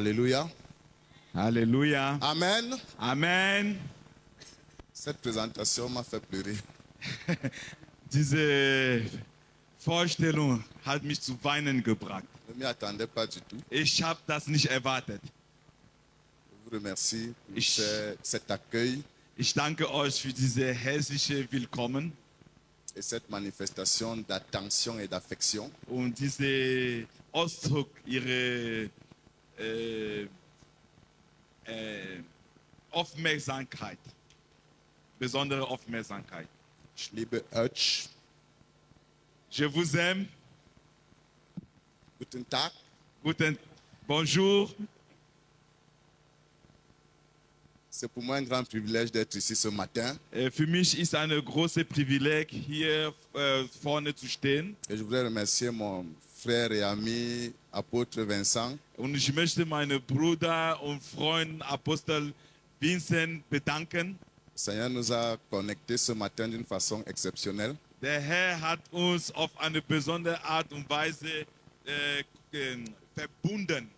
Alléluia. Halleluja. Amen. Amen. Cette présentation m'a fait pleurer. Diese Vorstellung hat mich zu weinen gebracht. Je ne m'y attendais pas du tout. Ich habe das nicht erwartet. Je vous remercie pour Ich- cet accueil Ich danke euch für diese herzliche Willkommen et cette manifestation d'attention et d'affection. und diese Ausdruck ihrer Aufmerksamkeit, besondere Aufmerksamkeit. Ich liebe euch. Je vous aime. Guten Tag. Bonjour. C'est pour moi un grand privilège d'être ici ce matin. Für mich ist ein großes Privileg, hier vorne zu stehen. Et je voudrais remercier mon frère et ami, apôtre Vincent, Und ich möchte meinen Bruder und Freund Apostel Vincent bedanken. le Seigneur nous a connectés ce matin d'une façon exceptionnelle. Der Herr hat uns auf eine besondere Art und Weise verbunden.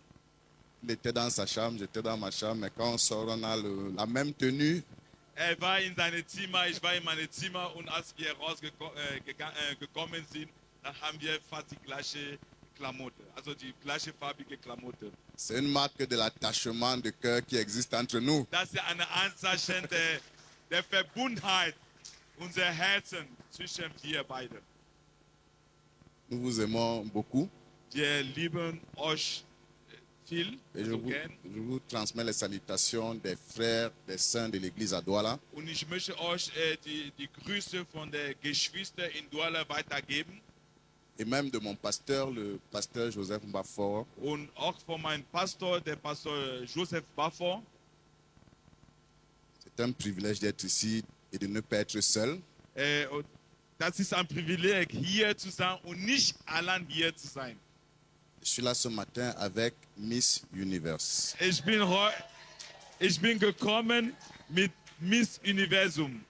Il était dans sa chambre, j'étais dans ma chambre, mais quand on sort, on a la même tenue. War in seinem Zimmer, ich war in meinem Zimmer und als wir rausgekommen sind, dann haben wir fast die gleiche Klamotte, also die gleiche farbige Klamotte. C'est une marque de l'attachement de cœur qui existe entre nous. Das ist ein Anzeichen der Verbundenheit unserer Herzen zwischen wir beiden. Nous vous aimons beaucoup Wir lieben euch viel, et so gern. je vous transmets les salutations des frères, des saints de l'église à Douala. Und ich möchte euch die Grüße von der Geschwister in Douala weitergeben Et même de mon pasteur, le pasteur Joseph Mbafor. und auch von meinem Pastor, der Pastor Joseph Baffor. C'est un privilège d'être ici et de ne pas être seul. Und das ist ein Privileg, hier zu sein und nicht allein hier zu sein. Je suis là ce matin avec Miss Universe. Ich bin gekommen mit Miss Universum.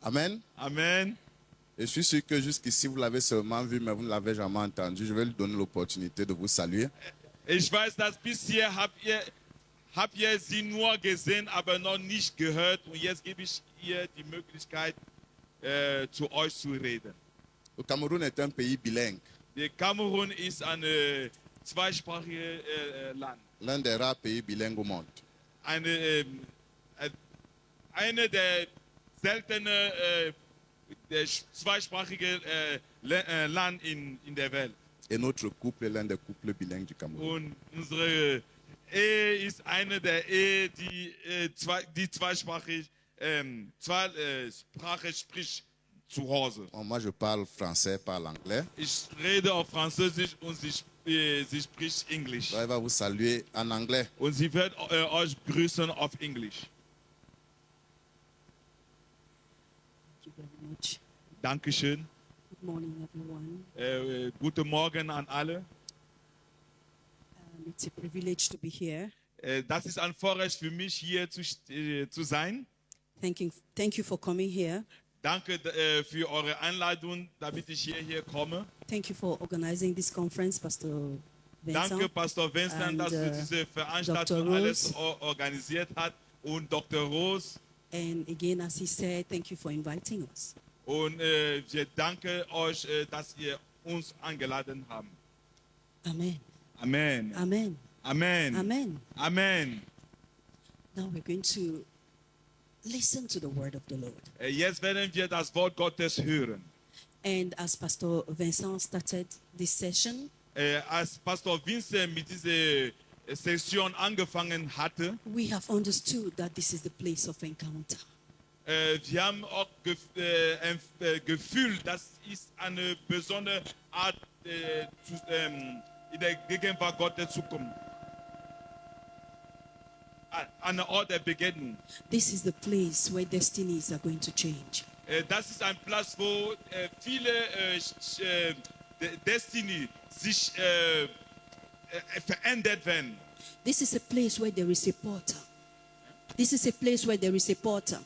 Amen. Amen. Et je suis sûr que jusqu'ici, vous l'avez seulement vu, mais vous ne l'avez jamais entendu. Je vais lui donner l'opportunité de vous saluer. Ich weiß, dass bisher habt ihr sie nur gesehen, aber noch nicht gehört. Und jetzt gebe ich ihr die Möglichkeit, zu euch zu reden. Le Cameroun est un pays bilingue, Der Kamerun ist ein zweisprachiges Land. l'un des rares pays bilingues au monde. Eine der seltenen der zweisprachigen Land in der Welt. Et notre couple est l'un des couples bilingues du Cameroun. Und unsere Ehe ist eine der Ehe, die zweisprachig Sprache spricht zu Hause. Bon, moi, je parle français, parle anglais. Ich rede auf Französisch und sie spricht Englisch. Donc, elle va vous saluer en anglais. Und sie wird euch grüßen auf Englisch. Thank you very much. Dankeschön. Good morning, everyone. Guten Morgen an alle. It's a privilege to be here. Das ist ein Vorrecht für mich, hier zu sein. Thank you for coming here. Danke für eure Einladung, damit ich hierher komme. Thank you for organizing this conference, Pastor Vincent. Danke, Pastor Vincent, and, dass du diese Veranstaltung Dr. alles Rose. organisiert hat. Und Dr. Rose. And again, as he said, thank you for inviting us. Und wir danken euch, dass ihr uns eingeladen habt. Amen. Amen. Amen. Amen. Amen. Amen. Now we're going to listen to the word of the Lord. Jetzt werden wir das Wort Gottes hören. And as Pastor Vincent started this session, Als Pastor Vincent mit dieser Session angefangen hatte, we have understood that this is the place of encounter. wir haben auch Gefühl, das ist eine besondere Art, in der Gegenwart Gottes zu kommen. Eine Ort der Begegnung. This is the place where destinies are going to change. Das ist ein Platz, wo viele Destiny sich verändert werden. This is a place where there is a portal. This is a place where there is a portal.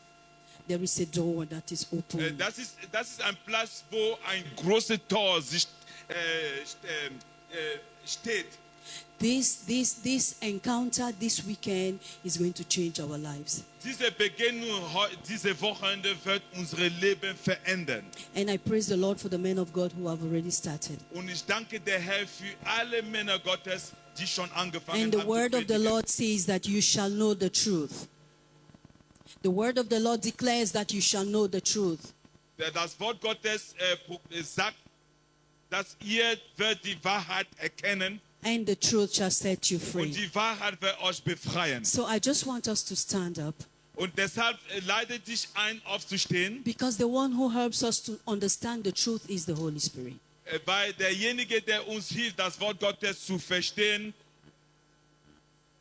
There is a door that is open. Das ist ein Platz, wo ein großes Tor sich steht. This encounter this weekend is going to change our lives. Diese Begegnung diese Wochenende wird unsere Leben verändern. And I praise the Lord for the men of God who have already started. Und ich danke der Herr für alle Männer Gottes, die schon angefangen And the haben word zu of the predigen. Lord says that you shall know the truth. The word of the Lord declares that you shall know the truth. Das Wort Gottes sagt, dass ihr werdet die Wahrheit erkennen And the truth shall set you und free. die Wahrheit wird euch befreien. So I just want us to stand up, Und deshalb lade dich ein, aufzustehen, because the one who helps us to understand the truth is the Holy Spirit. weil derjenige, der uns hilft, das Wort Gottes zu verstehen,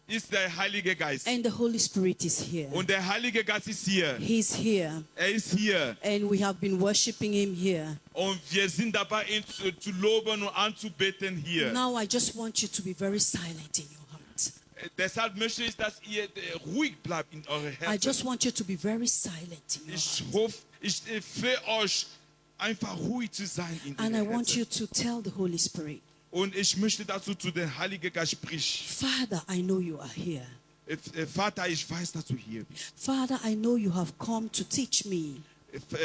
ist der Heilige Geist. And the Holy Spirit is here. Und der Heilige Geist ist hier. He's here. Er ist hier. And we have been worshiping him here. Und wir sind dabei, ihn zu loben und anzubeten hier. Now I just want you to be very silent in your heart. Deshalb möchte ich, dass ihr ruhig bleibt in eure I Herzen. just want you to be very silent in your Ich heart. hoffe, ich flehe euch, einfach ruhig zu sein in And I ihren want Herzen. you to tell the Holy Spirit, Und ich möchte dazu zu dem Heiligen Geist sprechen. Father, I know you are here. Vater, ich weiß, dass du hier bist. Father, I know you have come to teach me.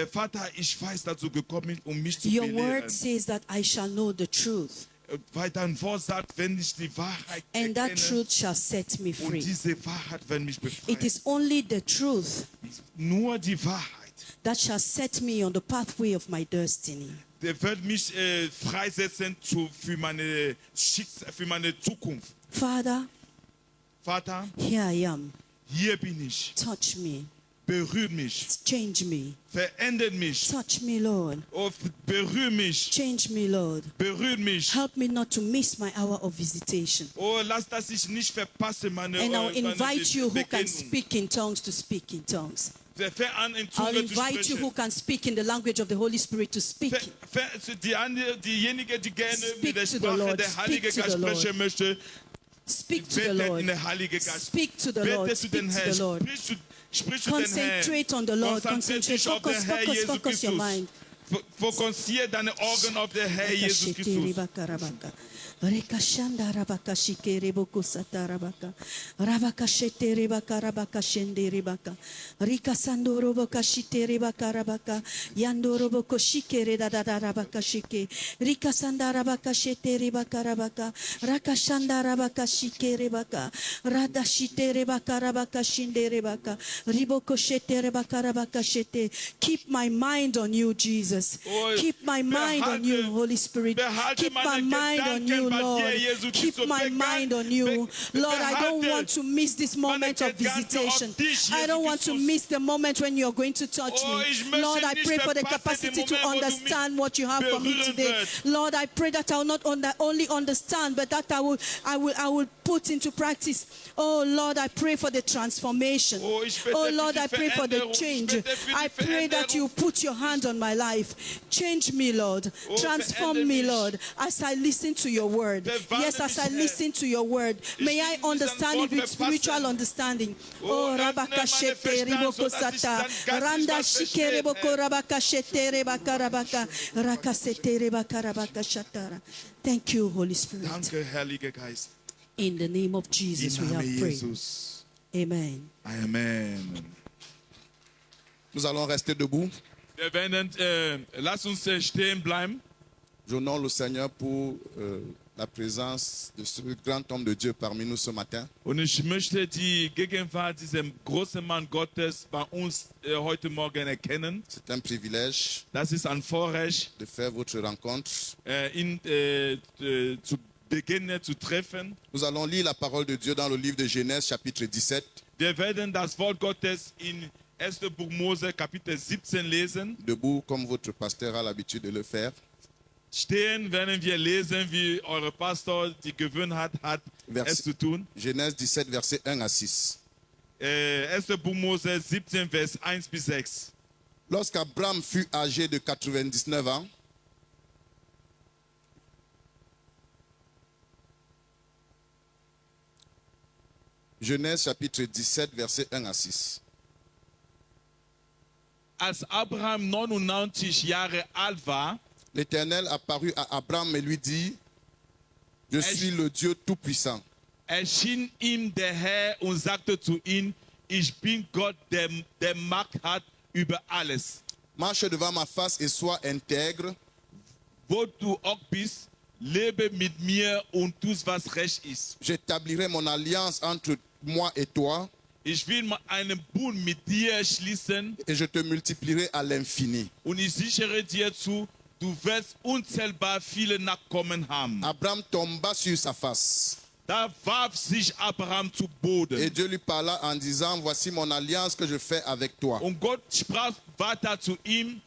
Vater, ich weiß, dass du gekommen bist, um mich zu Your belehren. word says that I shall know the truth, Weil dein Wort sagt, wenn ich die Wahrheit and that erkenne, truth shall set me und free. diese Wahrheit wird mich It befreien. is only the truth Nur die Wahrheit, that shall set me on the pathway of my destiny. der wird mich freisetzen für meine für meine Zukunft. Father, Vater, here I am. hier bin ich. Touch me. Berühr mich. Change me. Verändert mich. Touch me, Lord. Oh, berühr mich. Change me, Lord. Berühr mich. Help me not to miss my hour of visitation. Oh, lass das ich nicht verpasse meine And I'll meine invite you who can Begegnung. speak in tongues to speak in tongues. Fang an, in I'll Zunge zu invite you who sprechen. can speak in the language of the Holy Spirit to speak. Diejenige, die gerne Speak mit der to the Sprache Lord. der Heilige Speak to Geist the Lord. sprechen möchte, Speak to the betet Lord. in der Heilige Geist. Speak to the Lord. Bete zu Speak den to the Herrn. Lord. Sprich zu den Herrn. Concentrate on the Lord. Konzentriere dich auf den Focus, Herr focus, Jesus focus your Christus. mind. Fokussiere deine Augen auf den Herr Jesus Christus. Rekashanda rabaka shikere boko satarabaka. Rabaka shetere baka rabaka shendere baka. Rika sandoro boka shitere baka rabaka. Yandoro boko shikere dadada rabaka shike. Rika sandara baka shetere baka rabaka. Rakashanda rabaka shikere baka. Rada shitere baka rabaka shindere baka. Riboko shetere baka rabaka shete. Keep my mind on you, Jesus. Oh, Keep my mind on you, Holy Spirit. behalte Keep my meine mind on you, Gedanken bei Lord. dir, Jesus Keep Christus. my mind on you. Lord, I don't behalte want to miss this moment of Gedanken auf visitation. dich, I don't Jesus want to Christus. miss the moment when you're going to touch Oh, me. ich möchte Lord, I nicht pray for the verpassen capacity den to Moment, wo du mich understand what you have for me berühren today. wirst. Lord, I pray that I will not only understand, but that I will put into practice. Oh Lord, I pray for the transformation. Oh, ich bete Oh für Lord, die I pray for the Veränderung. Ich change. bete für die I pray that Veränderung. you put your hand on my life. Change me, Lord. Oh, Transform verändere me, mich. Lord, as I listen to your word. Verwandle Yes, as mich, I Herr. listen to your word. May I will diesen understand Wort it with verpassen. spiritual understanding. Oh, Oh, öffne Rabakashete meine riboko Verstand, sodass ich sata. dann geistlich Randa was verstehe, shikere boko Herr. rabakashete rebaka rabaka. Rakasete rebaka rabaka shatara. Thank you, Holy Spirit. Danke, Heiliger Geist. In the name of Jesus, Im we have Namen prayed. Jesus. Amen. Amen. Nous allons rester debout. Wir werden, lass uns stehen bleiben. J'honore le Seigneur pour la présence de ce grand homme de Dieu parmi nous ce matin. Und ich möchte die Gegenwart dieses großen Mann Gottes bei uns heute Morgen erkennen. C'est un privilège Das ist ein Vorrecht, de faire votre rencontre. ihn zu beginnen, zu treffen. Nous allons lire la parole de Dieu dans le livre de Genèse, chapitre 17, Wir werden das Wort Gottes in 1. Buch Mose, Kapitel 17 lesen. debout comme votre pasteur a l'habitude de le faire. Stehen werden wir lesen, wie eure Pastor die Gewohnheit hat, Vers- es zu tun. Genèse 17, versets 1 à 6. 1. Buch Mose 17, Vers 1 bis 6. Lorsqu'Abraham fut âgé de 99 ans, Genèse chapitre 17, versets 1 à 6. Als Abraham 99 Jahre alt war, L'Éternel apparut à Abraham et lui dit, Je suis le Dieu Tout-Puissant. erschien ihm der Herr und sagte zu ihm, ich bin Gott, der Macht hat über alles. Marche devant ma face et sois intègre. Wo du auch bist, lebe mit mir und tust, was recht ist. J'établirai mon alliance entre moi et toi Ich will einen Bund mit dir schließen et je te multiplierai à l'infini. und ich sichere dir zu, du wirst unzählbar viele Nachkommen haben. Abraham tomba sur sa face. Da warf sich Abraham zu Boden. Et Dieu lui parla en disant, voici mon alliance que je fais avec toi. Und Gott sprach weiter zu ihm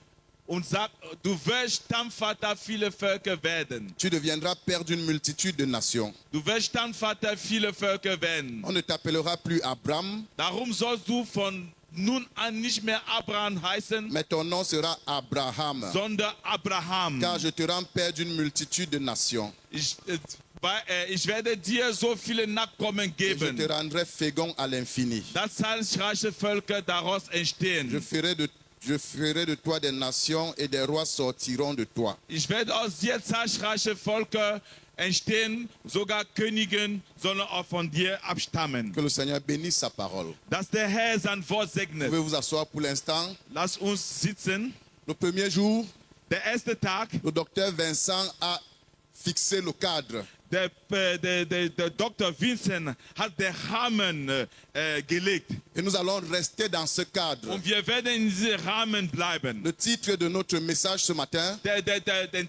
und sagt, du wirst Stammvater vieler Völker werden. Tu deviendras père d'une multitude de nations. Du wirst Stammvater vieler Völker werden. On ne t'appellera plus Abraham, Darum sollst du von nun an nicht mehr Abraham heißen, mais ton nom sera Abraham. sondern Abraham. Car je te rends père d'une multitude de nations. Ich werde dir so viele Nachkommen Et je geben, te rendrai fécond à l'infini. dass zahlreiche Völker daraus entstehen. Je ferai de toi des nations et des rois sortiront de toi. Ich werde aus dir zahlreiche Völker entstehen, sogar Königen sollen auch von dir abstammen. Que le Seigneur bénisse sa parole. Dass der Herr sein Wort Vous segnet. pouvez vous asseoir pour l'instant. Lass uns sitzen. Le premier jour, Der erste Tag, le docteur Vincent a fixé le cadre. der Dr. Vincent hat den Rahmen gelegt. Et nous allons rester dans ce cadre. Und wir werden in diesem Rahmen bleiben. Le titre de notre message ce matin, Der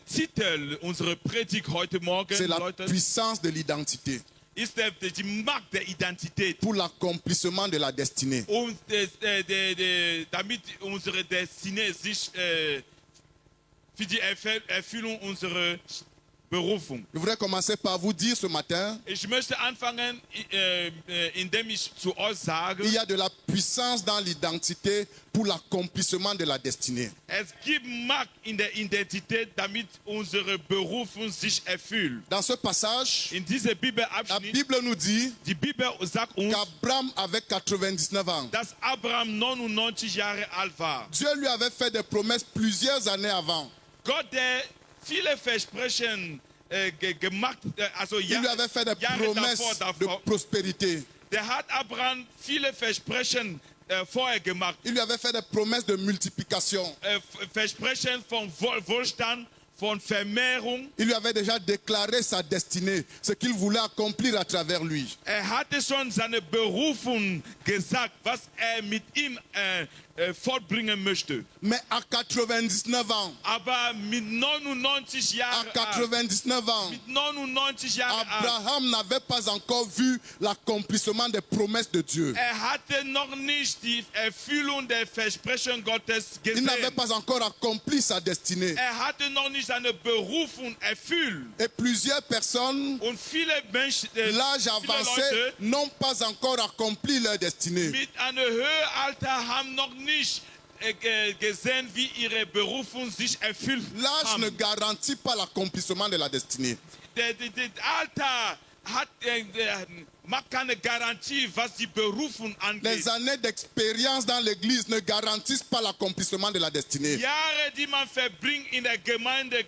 Titel unserer Predigt heute Morgen c'est la lautet, puissance de l'identité ist die Macht der Identität. pour l'accomplissement de la destinée. Und damit unsere Destinée sich für die Erfüllung unserer Berufung. Je voudrais commencer par vous dire ce matin, Ich möchte anfangen, indem ich zu euch sage, il y a de la puissance dans l'identité pour l'accomplissement de la destinée. es gibt Macht in der Identität, damit unsere Berufung sich erfüllt. Dans ce passage, In dieser la Bibelabschnitt, Bible nous dit die Bibel sagt uns, qu'Abraham avait 99 ans. dass Abraham 99 Jahre alt war. Dieu lui avait fait des promesses plusieurs années avant. Gott, der viele Versprechen gemacht, also Il lui avait fait des Jahre promesses de davor, prospérité. der hat Abraham viele Versprechen vorher gemacht. Il lui avait fait des promesses de multiplication. Versprechen von Wohlstand, von Vermehrung. Il lui avait déjà déclaré sa destinée, ce qu'il voulait accomplir à travers lui. Hatte schon seine Berufung gesagt, was mit ihm fortbringen möchte. Mais à 99 ans, Aber mit 99 à Jahren alt, 99 ans, mit 99 Jahren alt, Abraham n'avait pas encore vu l'accomplissement des promesses de Dieu. hatte noch nicht die Erfüllung der Versprechen Gottes Il n'avait gesehen. pas encore accompli sa destinée. Hatte noch nicht seine Berufung erfüllt. Et plusieurs personnes, Und viele Menschen, l'âge viele avancé, Leute n'ont pas encore accompli leur destinée. mit einem höheren Alter haben noch nicht gesehen, wie ihre Berufung sich erfüllt L'âge ne haben. garantit pas l'accomplissement de la destinée. Der Alter macht keine Garantie, was die Berufung angeht. Les années d'expérience dans l'église ne garantissent pas l'accomplissement de la destinée. Jahre, die man verbringt in der Gemeinde,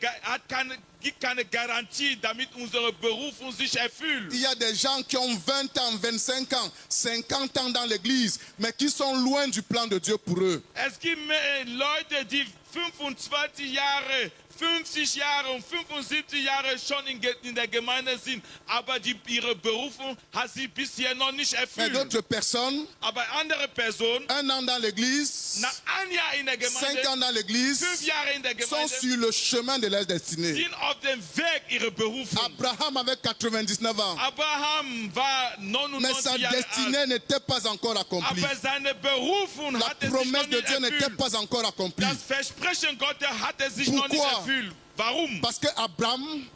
gibt keine Garantie, damit unsere Berufung sich erfüllt. Il y a des gens qui ont 20 ans, 25 ans, 50 ans dans l'église, mais qui sont loin du plan de Dieu pour eux. Es gibt Leute, die 25 Jahre, 50 Jahre und 75 Jahre schon in der Gemeinde sind, aber ihre Berufung hat sie bisher noch nicht Mais erfüllt. d'autres personnes, Aber andere Personen, 1 an dans l'église, nach einem Jahr in der 5 Gemeinde, ans dans l'église, 5 Jahre in der sont Gemeinde, sur le chemin de leur destinée. sind auf dem Weg ihrer Berufung. Abraham avait 99 ans, Abraham war mais sa 99 Jahre alt, destinée n'était pas encore accomplie. aber seine Berufung La hatte sich noch promesse de nicht Dieu n'était erfüllt. pas encore accomplie. Das Versprechen Gottes hatte sich noch nicht Pourquoi? erfüllt. Warum? Parce que Abraham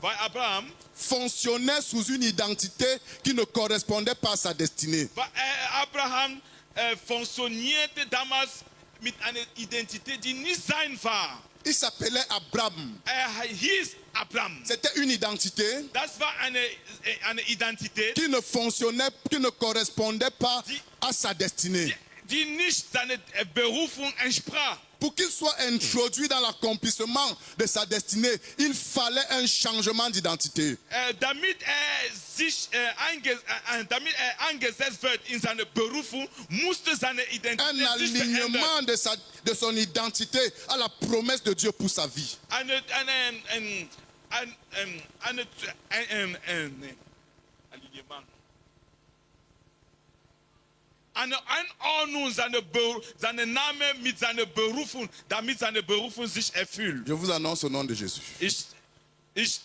Weil Abraham fonctionnait sous une identité qui ne correspondait pas à sa destinée. Abraham funktionierte damals mit einer Identität, die nicht sein war. Il s'appelait Abraham. Hieß Abraham. C'était une identité Das war eine Identität, qui ne fonctionnait, qui ne correspondait pas à sa destinée. die nicht seiner Berufung entsprach. pour qu'il soit introduit dans l'accomplissement de sa destinée, il fallait un changement d'identité. Damit eingesetzt wird in seine Berufung, musste seine Un Identität sich verändern. alignement de son identité à la promesse de Dieu pour sa vie. Alignement. Eine Einordnung seiner Name mit seiner Berufung, damit seine Berufung sich erfüllt. Je vous annonce au nom de Jésus. Ich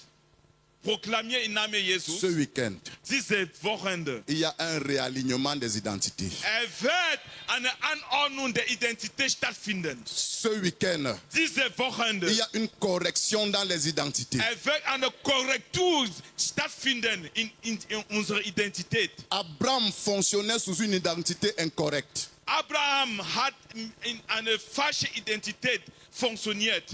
proklamiere im Namen Jesus, Ce week-end, diese Wochenende, il y a un réalignement des identités. wird eine Anordnung der Identität stattfinden. Ce week-end, Diese Wochenende, il y a une correction dans les identités. wird eine Korrektur stattfinden in unserer Identität. Abraham fonctionnait sous une identité incorrecte. Abraham hat in eine falsche Identität funktioniert.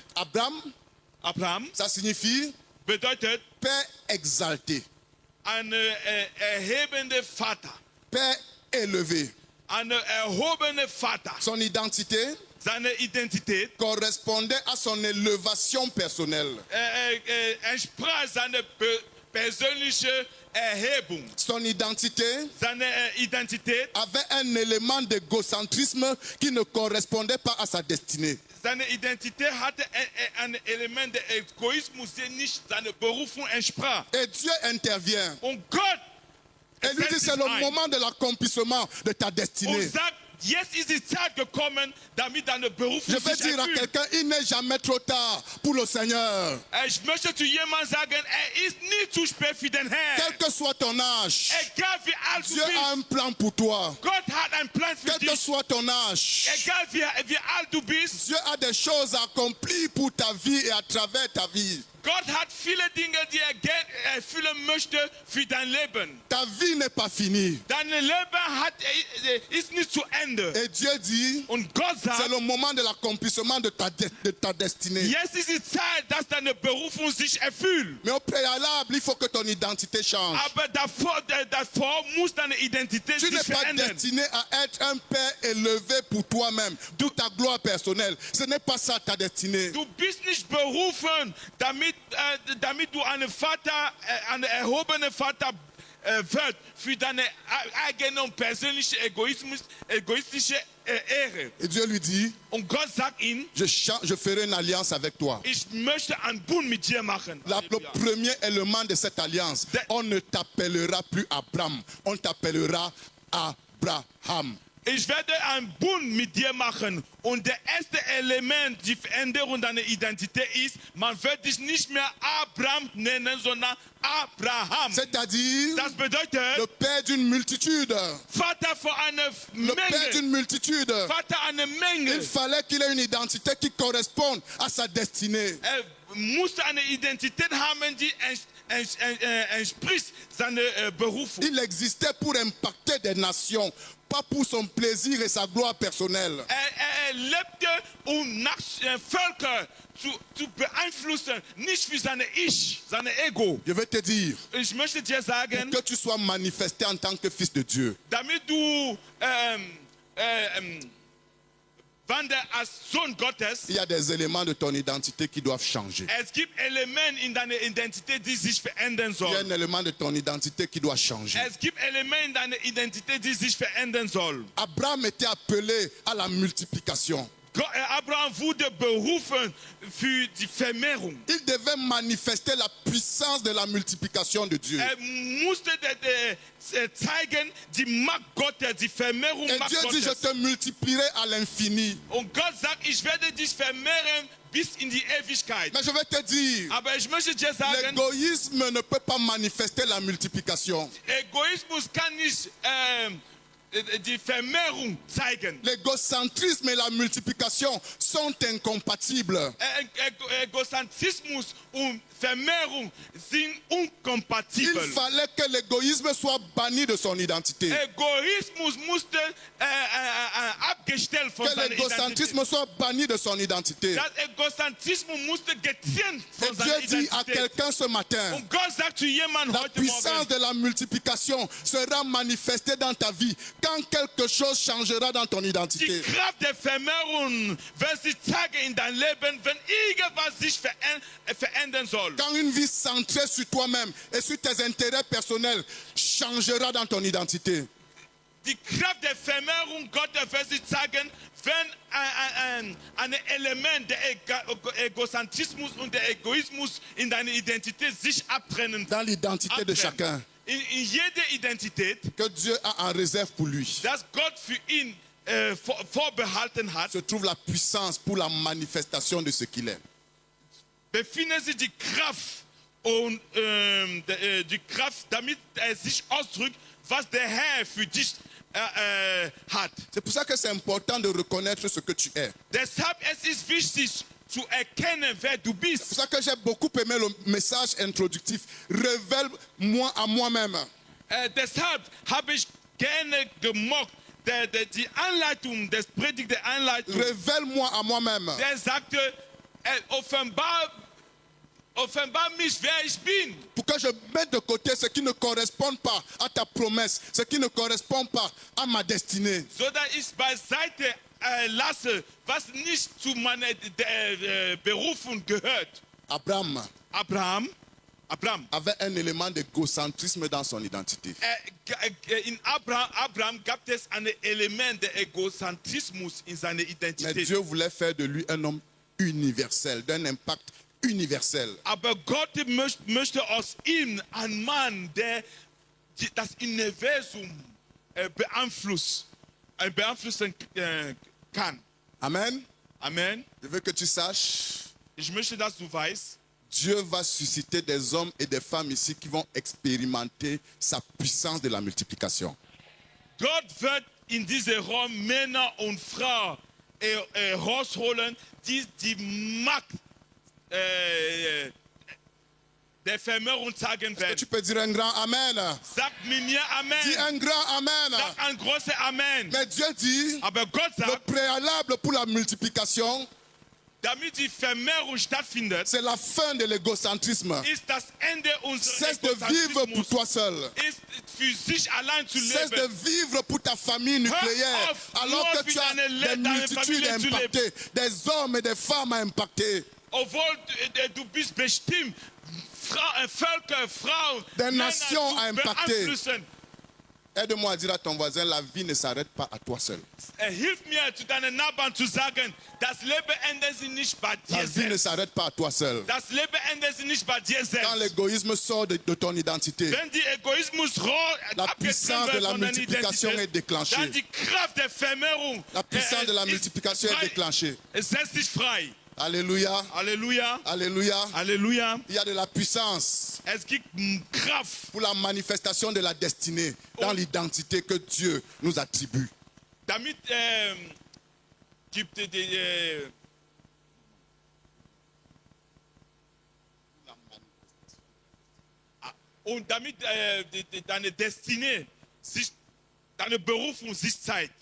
Abraham, ça signifie Bedeutet, Père exalté, ein erhebender Vater. Père élevé. Ein erhobener Vater. Son identité Seine Identität correspondait à son élévation personnelle. Entsprach seiner persönlichen Erhebung. Son identité Seine Identität, avait un élément d'égocentrisme qui ne correspondait pas à sa destinée. seine Identität hatte ein Element der Egoismus, der nicht seiner Berufung entsprach. Et Dieu intervient. Und Gott Et lui dit, c'est le moment de l'accomplissement de ta und destinée. sagt, jetzt ist die Zeit gekommen, damit deine Berufung Je vais sich dire à erfüllt. quelqu'un, il n'est jamais trop tard pour le Seigneur. Ich möchte zu jemandem sagen, ist nie zu spät für den Herrn. Quel que soit ton âge, Egal wie alt du Dieu a bist, un plan pour toi. Gott hat einen Plan für Quel que dich. soit ton âge, Egal wie alt du bist, Dieu a des choses à accomplir pour ta vie et à travers ta vie. Gott hat viele Dinge, die erfüllen möchte für dein Leben. Ta vie n'est pas finie. Dein Leben ist nicht zu Ende. Et Dieu dit, Und Gott c'est sagt, le moment de l'accomplissement de ta destinée. jetzt ist die Zeit, dass deine Berufung sich erfüllt. Mais au préalable, il faut que ton identité change. Aber davor muss deine Identität Tu sich n'es pas verändern. destiné à être un père élevé pour toi-même, pour ta gloire personnelle. Ce n'est pas ça ta destinée. Du bist nicht berufen, damit du ein erhobener Vater wird für deine eigene und persönliche egoistische Ehre. Et Dieu lui dit, Und Gott sagt ihm, je ferai une alliance avec toi. ich möchte einen Bund mit dir machen. Le premier élément de cette alliance, on ne t'appellera plus Abraham, on t'appellera Abraham. Ich werde einen Bund mit dir machen. Und der erste Element, die Veränderung deiner Identität ist, man wird dich nicht mehr Abraham nennen, sondern Abraham. C'est-à-dire Das bedeutet, le père d'une multitude. Vater von einer Le père Menge. d'une multitude. Vater einer Menge. Il fallait qu'il ait une identité qui corresponde à sa destinée. Musste eine Identität haben, die entspricht seiner Berufung. Il existait pour impacter des nations, pas pour son plaisir et sa gloire personnelle. Lebte, Völker zu beeinflussen, nicht für seine seine Ego. Je vais te dire, Ich möchte dir sagen, que tu sois manifesté en tant que fils de Dieu, damit du wandel als Sohn Gottes, il y a des éléments de ton identité qui doivent changer. es gibt Elemente in deiner Identität, die sich verändern Il y a sollen. un élément de ton identité qui doit changer. Es gibt Elemente in deiner Identität, die sich verändern sollen. Abraham était appelé à la multiplication. Abraham wurde berufen für die Vermehrung. Il devait manifester la puissance de la multiplication de Dieu. Musste zeigen, die Macht Gottes, die Vermehrung Et Macht Dieu dit, je Gottes. te multiplierai à l'infini. Und Gott sagt, ich werde dich vermehren bis in die Ewigkeit. Mais je vais te dire, Aber ich möchte dir sagen, l'égoïsme ne peut pas manifester la multiplication. Egoismus kann nicht die Vermehrung zeigen. L'égocentrisme et la multiplication sont incompatibles. Egozentrismus und Vermehrung sind Il unkompatibel. fallait que l'égoïsme soit banni de son identité. Egoismus musste abgestellt von Que seiner Identität. l'égocentrisme soit banni de son identité. Das Egozentrismus musste getrennt Et von seiner Dieu dit à Identität. quelqu'un ce matin, Und Gott sagt zu jemandem la heute puissance Morgen, de la multiplication sera manifestée dans ta vie quand quelque chose changera dans ton die identité. Kraft der Vermehrung wird sich zeigen in dein Leben, wenn irgendwas sich verändern soll. Quand une vie centrée sur toi-même et sur tes intérêts personnels changera dans ton identité. Die Kraft der Vermehrung Gottes wird sich zeigen, wenn ein Element der Egozentrismus und der Egoismus in deiner Identität sich abtrennen. Dans l'identité de chacun In jeder Identität, que Dieu a en réserve pour lui, dass Gott für ihn vorbehalten hat, se trouve la puissance pour la manifestation de ce qu'il est. befindet sich die Kraft und die Kraft, damit er sich ausdrückt, was der Herr für dich hat. C'est pour ça que c'est important de reconnaître ce que tu es. Deshalb es ist wichtig zu erkennen, wer du C'est bist. pour ça que j'ai beaucoup aimé le message introductif. Révèle-moi à moi-même. Deshalb habe ich gerne gemocht, die Anleitung, das Predigt der Anleitung, Révèle-moi à moi-même. der sagte, offenbar mich, wer ich bin. Pour que je mette de côté ce qui ne correspond pas à ta promesse, ce qui ne correspond pas à ma destinée. So dass ich beiseite lasse, was nicht zu meiner Berufung gehört. Abraham Abraham avait un élément d'égocentrisme dans son identité. in Abraham gab es ein Element der Egozentrismus in seiner Mais Identität. Dieu voulait faire de lui un homme universel, d'un impact universel. Aber Gott möchte aus ihm einen Mann, der das Universum beeinflussen kann. Amen. Amen. Je veux que tu saches, Ich möchte, dass du weißt, Dieu va susciter des hommes et des femmes ici qui vont expérimenter sa puissance de la multiplication. Gott wird in diesem Raum Männer und Frauen rausholen, die die Macht der Vermehrung zeigen Est-ce que werden. tu peux dire un grand Amen? Sag mit mir Dis Amen. un grand Amen. Sag ein großes Amen. Mais Dieu dit, Aber Gott le sagt, préalable pour la multiplication, damit die Vermehrung stattfindet, c'est la fin de l'égocentrisme. ist das Ende unseres Cesse de vivre pour Egozentrismus, toi seul. ist für sich allein zu Cesse de leben. vivre pour ta famille nucléaire, auf, alors nur que tu für as deine des multitudes Familie zu impactées, des hommes et des femmes à impacter, Obwohl du bist bestimmt, Völker, Frauen, Des Männer nations à zu impacter. beeinflussen. Aide-moi à dire à ton voisin, la vie ne s'arrête pas à toi seul. Hilf mir, zu deinen Nachbarn zu sagen, das Leben endet sich nicht bei La dir vie ne selbst. s'arrête pas à toi seul. Das Leben endet sich nicht bei dir Quand selbst. l'égoïsme sort de ton identité, Wenn die Egoismus la puissance abgetrennt de wird la von deiner multiplication est Identität, déclenchée. dann die Kraft der Vermehrung La puissance de la ist multiplication est frei. déclenchée. Es setzt dich frei. Alléluia. Halleluja. Alléluia. Halleluja. Il y a de la puissance Es gibt Kraft, pour la manifestation de la destinée dans l'identité que Dieu nous attribue. damit und damit deine Destinée, deine Berufung sich zeigt.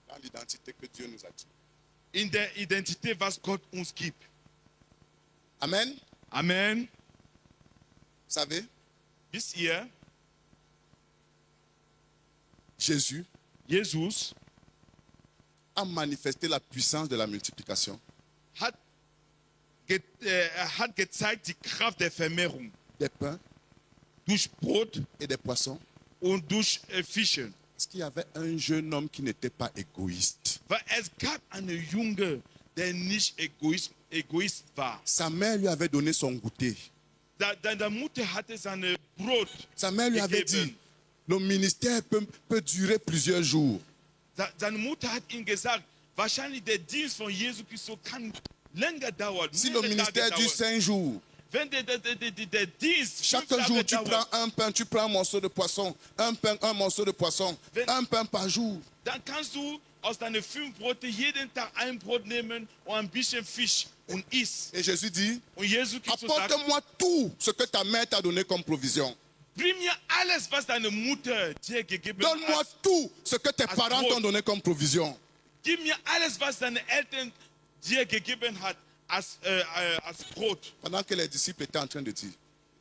Dans l'identité que Dieu nous attribue. In der Identität, was Gott uns gibt. Amen. Amen. Vous savez, Wisst ihr, Jésus Jesus a manifesté la puissance de la multiplication hat gezeigt die Kraft der Vermehrung des pains durch Brot et des poissons. und durch Fische. Parce qu'il y avait un jeune homme qui n'était pas égoïste. Weil es gab einen Junge, der nicht Egoist war. Sa mère lui avait donné son goûter. Deine Mutter hatte seine Brot Sa mère lui avait gegeben. dit, le ministère peut durer plusieurs jours. Seine Mutter hat ihm gesagt, wahrscheinlich der Dienst von Jesus Christus kann länger dauern. Si le mehrere ministère Tage dure dauern. 5 jours, Wenn der Dienst chaque 5 jour Tage tu dauert, prends un pain, tu prends un morceau de poisson, un morceau de poisson, un pain par jour. dann kannst du aus deinen 5 Brote jeden Tag ein Brot nehmen und ein bisschen Fisch und iss. Et Jésus dit, Und Jesus Christus sagt, apporte-moi tout ce que ta mère t'a donné comme provision. bring mir alles, was deine Mutter dir gegeben Donne-moi hat. tout ce que tes Als parents Brot. t'ont donné comme provision. Gib mir alles, was deine Eltern dir gegeben hat als Brot. Pendant que les disciples étaient en train de dire,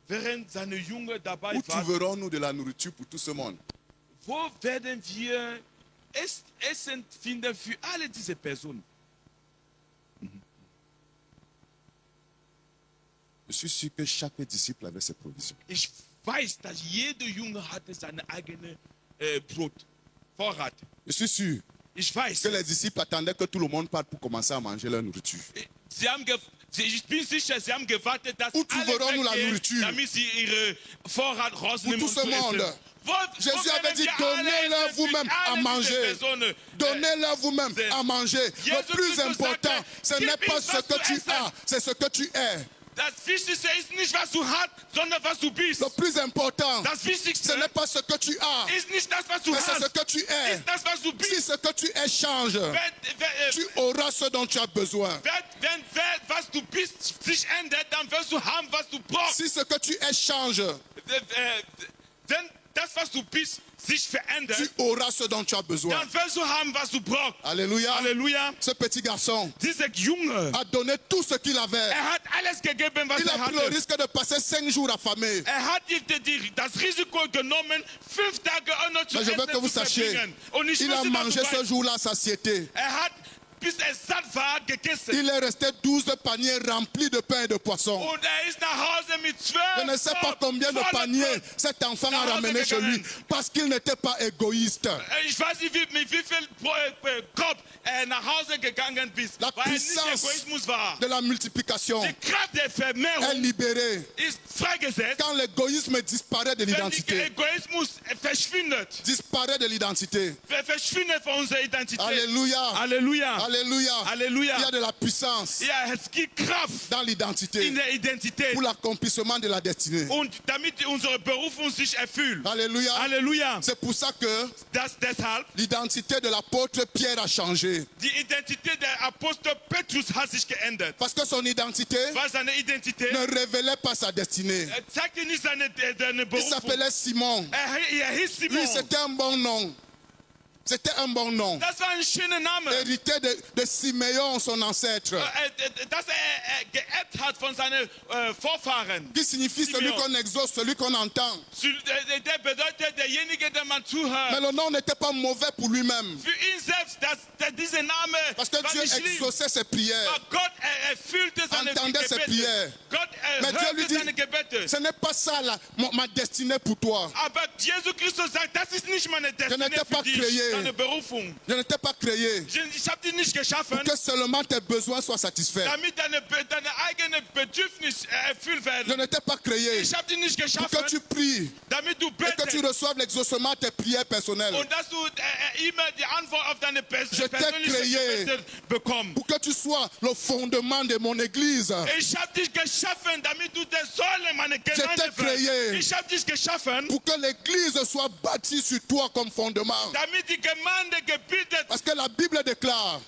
Während seine Jünger dabei où waren, trouverons-nous de la nourriture pour tout ce monde? wo werden wir Essen finden für alle diese Personen? Je suis sûr que chaque disciple avait ses provisions. Ich weiß, dass jeder Junge hatte seine eigene Brotvorrat. Je suis sûr Ich weiß. que les disciples attendaient que tout le monde parte pour commencer à manger leur nourriture. Ich bin sicher, sie haben gewartet, dass Où alle trouverons-nous la weggehen, nourriture? damit sie ihre Vorrat rausnehmen Pour tout ce und zu monde. essen. Jésus avait dit, donnez-leur vous-même à manger. Donnez-leur vous-même à manger. Le plus important, ce n'est pas ce que tu as, c'est ce que tu es. Das Wichtigste ist nicht, was du hast, sondern was du bist. Le plus important, Das Wichtigste ce n'est pas ce que tu as, ist nicht das, was du mais c'est hast, ce que tu es. ist das, was du Si bist. ce que tu es change, tu auras ce dont tu as besoin. Wenn was du bist sich ändert, dann wirst du haben, was du brauchst. Si ce que tu es change, Wenn das, was du bist, sich verändert, tu auras ce dont tu as besoin. dann wirst du haben, was du brauchst. Alléluia. Halleluja. Ce petit garçon Dieser Junge, a donné tout ce qu'il avait. hat alles gegeben, was Il a pris le hatte. risque de passer 5 jours affamé. Hat das Risiko genommen, 5 Tage auch noch zu Mais je veux que essen vous zu sachiez, verbringen. Und ich il a möchte, dass mangé du ce weißt, jour-là à satiété. hat bis satt war gegessen. Il est resté 12 paniers remplis de pain et de poisson. Und ist nach Hause mit 12 Je ne sais pas combien de paniers cet enfant a ramené chez lui parce qu'il n'était pas égoïste. Ich weiß nicht, mit wie viel Kopf nach Hause gegangen bist, La weil nicht puissance Egoismus war. de la multiplication Die Kraft der est Vermehrung libérée ist freigesetzt, quand l'égoïsme disparaît de wenn der l'identité. Egoismus verschwindet. Disparaît de l'identité. Verschwindet von unserer Identität. Alléluia. Halleluja. Alléluia. Halleluja. Il y a de la puissance Ja, es gibt Kraft dans l'identité in der Identität. pour l'accomplissement de la destinée. Und damit unsere Berufung sich erfüllt. Alléluia. Halleluja. C'est pour ça que Deshalb, l'identité de l'apôtre Pierre a changé. die Identität der Apostel Petrus hat sich geändert. Parce que son identité Weil seine Identität ne révélait pas sa destinée. zeigte nicht seine Il Berufung. s'appelait Simon. Er hieß Lui, Simon. c'était un bon nom. C'était un bon nom. Das war ein schöner Name. Hérité de Siméon, son ancêtre. Das geerbt hat von seinen Vorfahren. Qui signifie celui Simeon. qu'on exauce, celui qu'on entend. Der bedeutet derjenige, der man zuhört. Mais le nom n'était pas mauvais pour lui-même. Für ihn selbst, dieser Name Parce que war Dieu nicht schlimm. exauçait ses prières. Aber Gott erfüllte seine Entendait ses Gebete. prières. Gott Mais Dieu lui hörte dit, seine Gebete. ce n'est pas ça ma destinée pour toi. Aber Jesus Christus sagt, das ist nicht meine Destinée n'étais pas für dich, créé. deine Berufung. Je ne t'ai pas créé Ich habe dich nicht geschaffen, pour que seulement tes besoins soient satisfaits. damit deine eigenen Bedürfnisse erfüllt Je werden. ne t'ai pas créé Ich habe dich nicht pour geschaffen, que tu pries damit du et que tu betest reçoives l'exaucement de tes prières personnelles. und dass du immer die Antwort auf deine t'ai persönlichen créé. Gebete bekommst. Pour que tu sois le fondement de mon église. Ich habe dich geschaffen, damit du der Säule meiner t'ai Gemeinde créé. wirst. Ich habe dich geschaffen, Pour que l'église soit bâtie sur toi comme fondement. damit die Gemeinde gebildet Parce que la Bible déclare,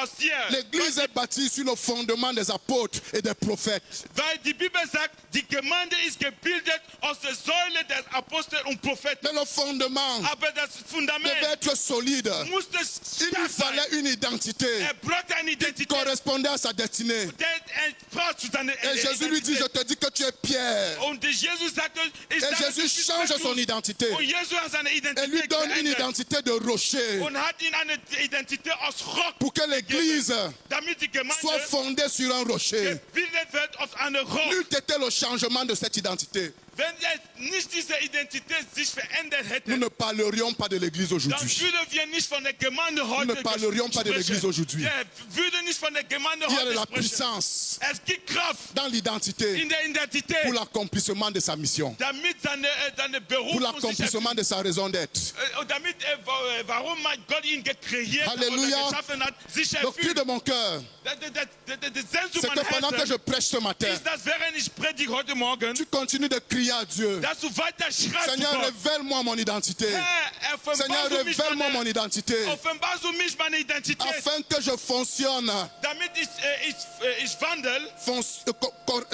aus dir. l'église est bâtie sur le fondement des apôtres et des prophètes. Weil die Bibel sagt, die Gemeinde ist gebildet aus der Säule des Apostel und Propheten. Mais le fondement Aber das Fundament devait être solide. musste Il lui stark sein. fallait une identité Brauchte eine qui Identität, correspondait à sa destinée. der entsprach zu seiner Et Jésus lui dit, je te dis que tu es Pierre. Und Jesus sagte, Et Jésus change son identité. Und Jesus hat seine Et lui Identität donne une geändert identité de rocher. und hat ihm eine Identität aus Rock Pour que l'église damit die Gemeinde soit fondée sur un rocher. gebildet wird auf eine Rock. N'eût été le changement de cette identité, Wenn nicht diese Identität sich verändert hätte, nous ne parlerions pas de l'église dann aujourd'hui. würden wir nicht von der Gemeinde heute Nous ne parlerions pas de l'église sprechen. aujourd'hui. Wir würden nicht von der Gemeinde Il y a de heute la sprechen. puissance Es gibt Kraft dans l'identité in der Identität, pour l'accomplissement de sa mission, damit seine pour Berufung sich l'accomplissement de sa raison d'être. und damit warum Gott ihn kreiert Halleluja. oder geschaffen hat, sich Le cri erfüllt. de mon cœur, Die Sehnsucht c'est que meines pendant que je Herzens prêche ce matin, ist, dass während ich predige heute Morgen, tu continues de crier crier à Dieu. dass du weiter schreibst. Seigneur, révèle-moi mon identité. Seigneur, révèle-moi mon identité. Offenbarst du mich meine Identität. Afin que je fonctionne Damit ich wandel.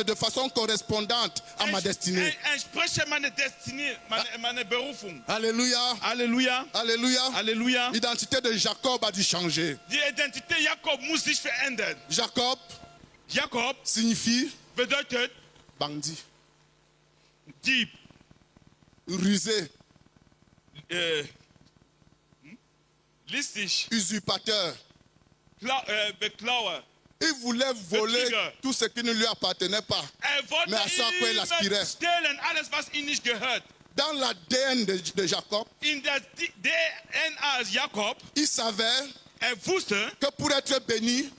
De façon correspondante à ma destinée. Entspreche meine Destinée, meine Berufung. Alléluia. Alléluia. Alléluia. Alléluia. L'identité de Jacob a dû changer. Die Identität Jakob muss sich verändern. Jacob signifie bedeutet bandit, Dieb, rusé, listig, usurpateur. Beklauer. Il voulait voler tout ce qui ne lui appartenait pas. Mais à ça quoi il aspirait. Stehlen, alles, was ihm nicht gehört. Dans l'ADN de Jacob, In der DNA Jakob, il savait wusste, que pour être béni,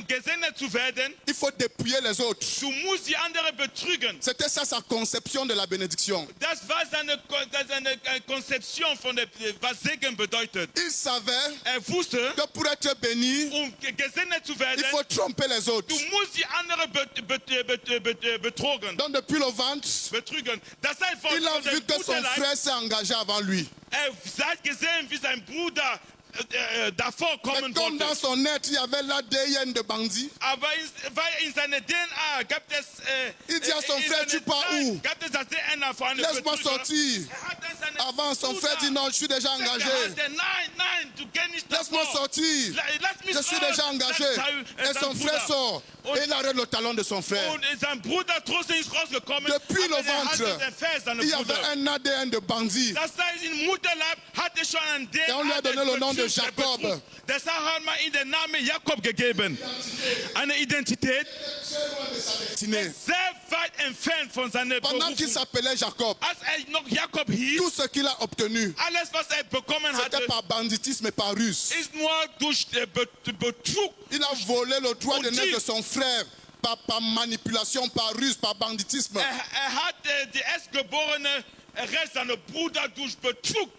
gesegnet zu werden, il faut dépouiller les autres. du musst die andere betrügen. C'était ça sa conception de la bénédiction. Das war seine Konzeption von der, was Segen bedeutet. Il savait Wusste, que pour être béni, gesegnet zu werden, il faut tromper les autres. du musst die andere betrogen. Donc depuis le ventre, Betrügen. Das heißt, von il a vu que son Bruderlein, frère s'est engagé avant lui. hat gesehen, wie sein Bruder davor Mais kommen comme dans wollte. son être, il y avait l'ADN de bandit. Aber in seiner DNA gab es, Il dit à son frère, tu pars où? gab es das DNA von einem Laisse-moi Betrüger. sortir. Hat dann seinen Avant, son Bruder frère dit non, je suis déjà engagé. gehalten. Nein, du gehst nicht Laisse-moi davor. sortir. Lass mich Je suis raus, déjà engagé. sagt Et sein son frère Bruder. sort. Et il arrête le talon de son frère. Und sein Bruder trotzdem ist rausgekommen. Depuis aber le ventre, er hatte den Vers seines il y avait Bruders. un ADN de bandit. Das heißt, im Mutterleib hatte schon ein DNA. Et on lui a donné le nom de Jacob. Deshalb hat man ihm den Namen Jakob gegeben. Eine Identität, Destinée. sehr weit entfernt von seiner Pendant qu'il Berufung. s'appelait Jacob, Als noch Jakob hieß, tout ce qu'il a obtenu, alles, was bekommen hatte, c'était par banditisme et par ruse. ist nur durch Betrug. Il a volé le droit de Und naître de son frère par manipulation, par ruse, par banditisme. Hat die erstgeborene Recht seiner Bruder durch Betrug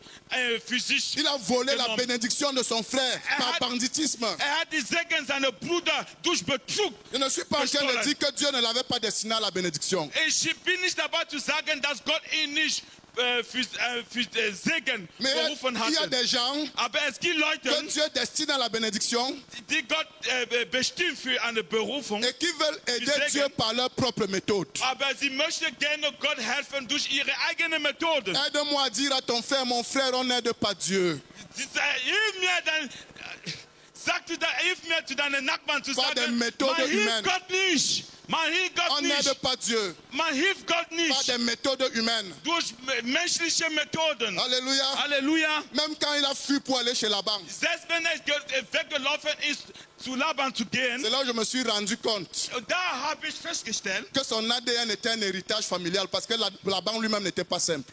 für sich Il a volé la genommen. bénédiction de son frère par banditisme. Hat die Segen seiner Bruder durch Betrug. Je ne suis pas en train de dire que Dieu ne l'avait pas destiné à la bénédiction. Ich bin nicht dabei zu sagen, dass Gott ihn nicht für Segen Mais berufen il y a hat. des gens Aber es gibt Leute, que Dieu destine à la bénédiction die Gott bestimmt für eine Berufung, et qui veulent aider Segen. Dieu par leur propre méthode. aber sie möchten gerne Gott helfen durch ihre eigenen Methoden. Aide-moi à dire à ton frère, mon frère, on n'aide pas Dieu. Sie sagen, hilf mir dann, hilf mir zu deinen Nachbarn zu Par des sagen, méthodes man hilft humaines. Gott nicht. Man hilft Gott On n'aide nicht. pas Dieu Man hilft Gott par nicht des méthodes humaines. durch menschliche Methoden. Alléluia. Halleluja. Même quand il a fui pour aller chez Laban, Selbst wenn weggelaufen ist, zu Laban zu gehen, c'est là où je me suis rendu compte da habe ich festgestellt, que son ADN était un héritage familial parce que Laban lui-même n'était pas simple.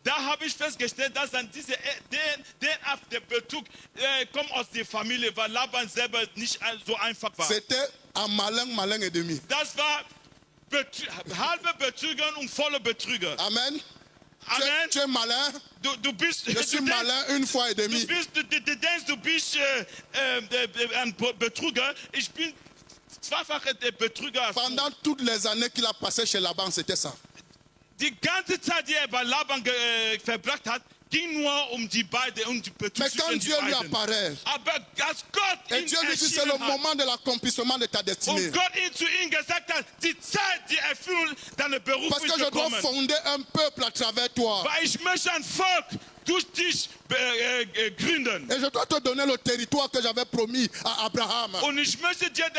da habe ich festgestellt, dass dann diese DNA der Betrug kommt aus der Familie, weil Laban selber nicht so einfach war. C'était un malin et demi. Das war halbe Betrüger und volle Betrüger. Amen. Amen. Tu es malin, Du bist, je suis malin une fois et demi. du denkst, du bist ein Betrüger. Ich bin zweifacher Betrüger. Pendant toutes les années qu'il a passées chez Laban, c'était ça. Die ganze Zeit, die bei Laban verbracht hat, ging nur um die beiden, um die Mais Betrüger. quand Dieu lui apparaît, Aber als Gott et ihn Dieu lui dit c'est le erschienen hat, moment de l'accomplissement de ta destinée. und Gott ihn zu ihm gesagt hat, die Zeit, die Erfüllung deiner Berufung Parce que ist je dois gekommen. fonder un peuple à travers toi. Weil ich möchte ein Volk durch dich gründen. Et je dois te donner le territoire que j'avais promis à Abraham. Und ich möchte dir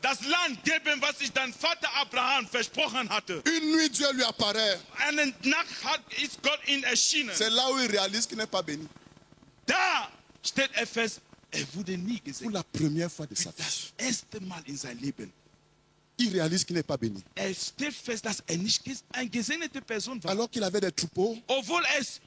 das Land geben, was ich dein Vater Abraham versprochen hatte. Une nuit, Dieu lui apparaît. Eine Nacht ist Gott ihn erschienen. C'est là où il réalise qu'il n'est pas béni. Da stellt er fest, wurde nie Pour gesegnet. la première fois de sa vie, Das erste Mal in seinem Leben. il réalise qu'il n'est pas béni. Stellt fest, dass nicht eine gesegnete Person war. Alors qu'il avait des troupeaux, Obwohl es